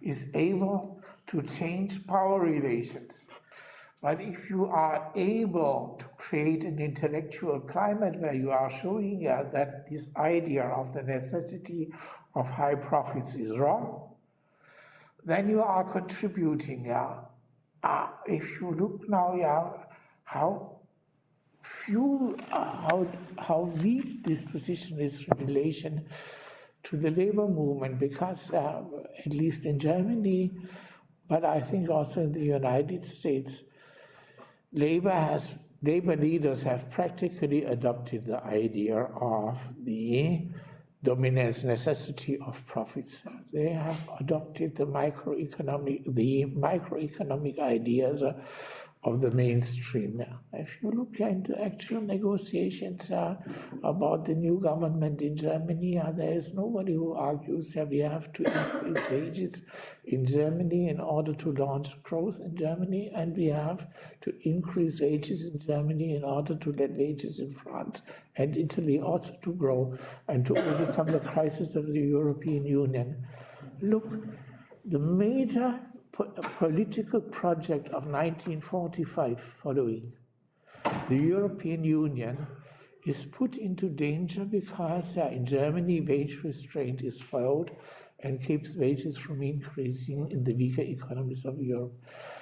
[SPEAKER 5] is able to change power relations. But if you are able to create an intellectual climate where you are showing that this idea of the necessity of high profits is wrong, then you are contributing. If you look now, how weak this position is in relation to the labor movement, because at least in Germany, but I think also in the United States, labor leaders have practically adopted the idea of the dominance necessity of profits. They have adopted the microeconomic ideas of the mainstream. If you look into actual negotiations about the new government in Germany, there is nobody who argues that we have to increase wages in Germany in order to launch growth in Germany, and we have to increase wages in Germany in order to let wages in France and Italy also to grow and to overcome the crisis of the European Union. Look, the major political project of 1945 following, the European Union, is put into danger because in Germany wage restraint is followed and keeps wages from increasing in the weaker economies of Europe.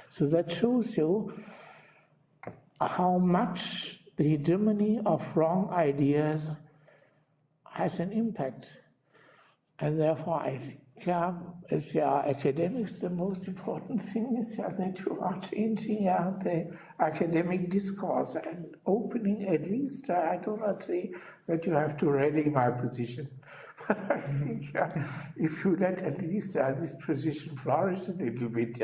[SPEAKER 5] So that shows you how much the hegemony of wrong ideas has an impact. And therefore I think, as academics, the most important thing is that you are changing the academic discourse and opening, at least, I do not say that you have to rally my position, but I think if you let at least this position flourish a little bit,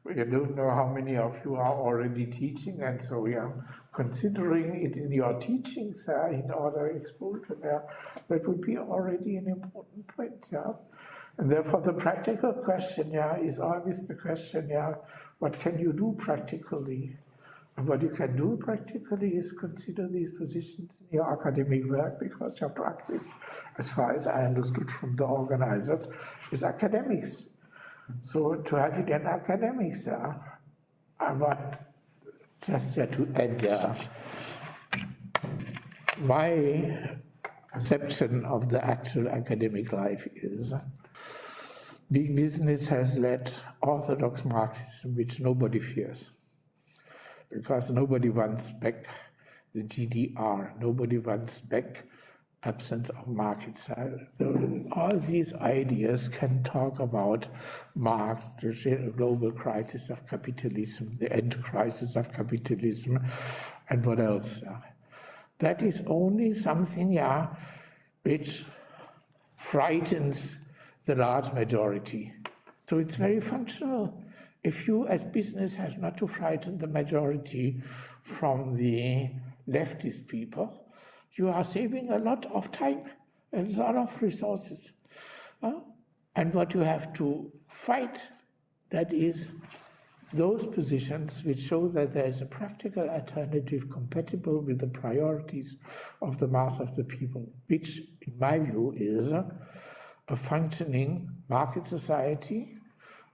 [SPEAKER 5] We don't know how many of you are already teaching, and so we are considering it in your teachings in order to expose them. That would be already an important point. And therefore, the practical question is always the question, what can you do practically? And what you can do practically is consider these positions in your academic work, because your practice, as far as I understood from the organizers, is academics. So to have it in academics, I want just to add my perception of the actual academic life is big business has led orthodox Marxism, which nobody fears, because nobody wants back the GDR, nobody wants back absence of markets. All these ideas can talk about Marx, the global crisis of capitalism, the end crisis of capitalism, and what else. That is only something, which frightens the large majority. So it's very functional. If you, as business, have not to frighten the majority from the leftist people, you are saving a lot of time and a lot of resources. And what you have to fight, that is those positions which show that there is a practical alternative compatible with the priorities of the mass of the people, which, in my view, is a functioning market society,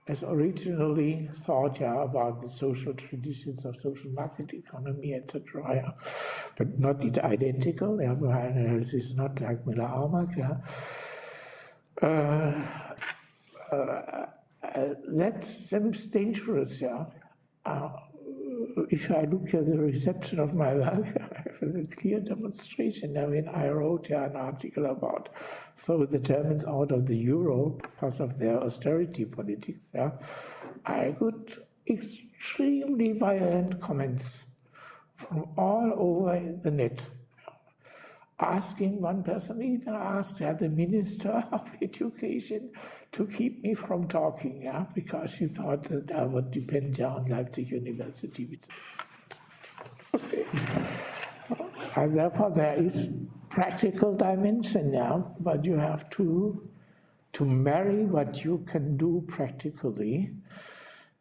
[SPEAKER 5] as originally thought about the social traditions of social market economy, etc., but not identical. My analysis is not like Miller-Auerbach. That seems dangerous. If I look at the reception of my work, I have a clear demonstration. When I wrote an article about throw the Germans out of the euro because of their austerity politics, I got extremely violent comments from all over the net. Asking one person, even asked the Minister of Education to keep me from talking, because she thought that I would depend on Leipzig University. Okay. And therefore there is practical dimension now, but you have to marry what you can do practically,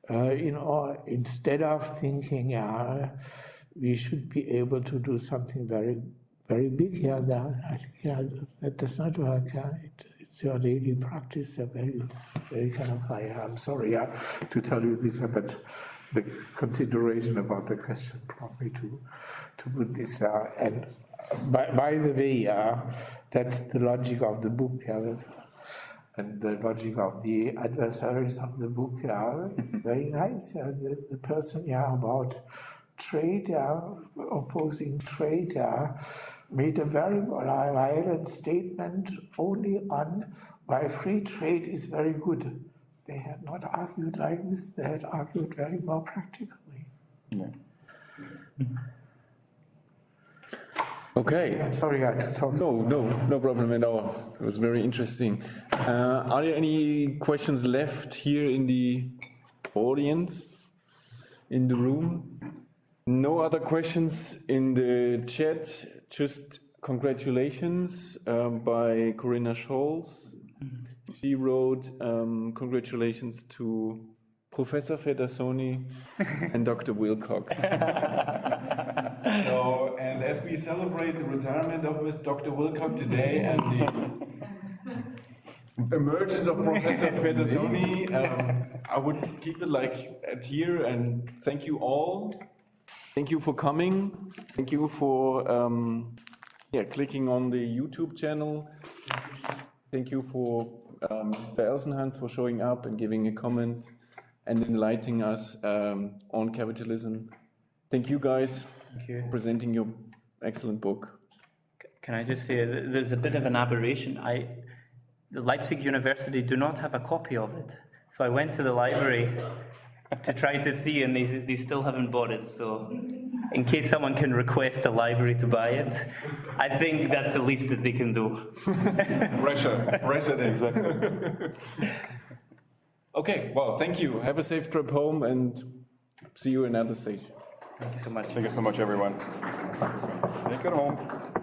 [SPEAKER 5] instead of thinking, we should be able to do something very big I think that does not work. It's your daily practice, very kind of high. I'm sorry to tell you this, but the consideration about the question brought me to put this. And by the way, that's the logic of the book, and the logic of the adversaries of the book. It's very nice. The person about trade, opposing trade, made a very violent statement only on why free trade is very good. They had not argued like this, they had argued very more practically.
[SPEAKER 2] Yeah. Okay.
[SPEAKER 5] I'm sorry, I had to talk.
[SPEAKER 2] No problem at all. It was very interesting. Are there any questions left here in the audience, in the room? No other questions in the chat. Just congratulations by Corinna Scholz. She wrote congratulations to Professor Federzoni and Dr. Wilcock. And as we celebrate the retirement of Miss Dr. Wilcock today and the emergence of Professor Federzoni, I would keep it like at here, and thank you all. Thank you for coming. Thank you for clicking on the YouTube channel. Thank you for Mr. Elsenhans for showing up and giving a comment and enlightening us on capitalism. Thank you guys for presenting your excellent book.
[SPEAKER 3] Can I just say, there's a bit of an aberration. The Leipzig University do not have a copy of it. So I went to the library to try to see, and they still haven't bought it. So in case someone can request the library to buy it, I think that's the least that they can do.
[SPEAKER 2] Pressure, exactly. Okay, well, thank you. Have a safe trip home and see you in another stage.
[SPEAKER 3] Thank you so much.
[SPEAKER 4] Thank you so much, everyone. Take it home.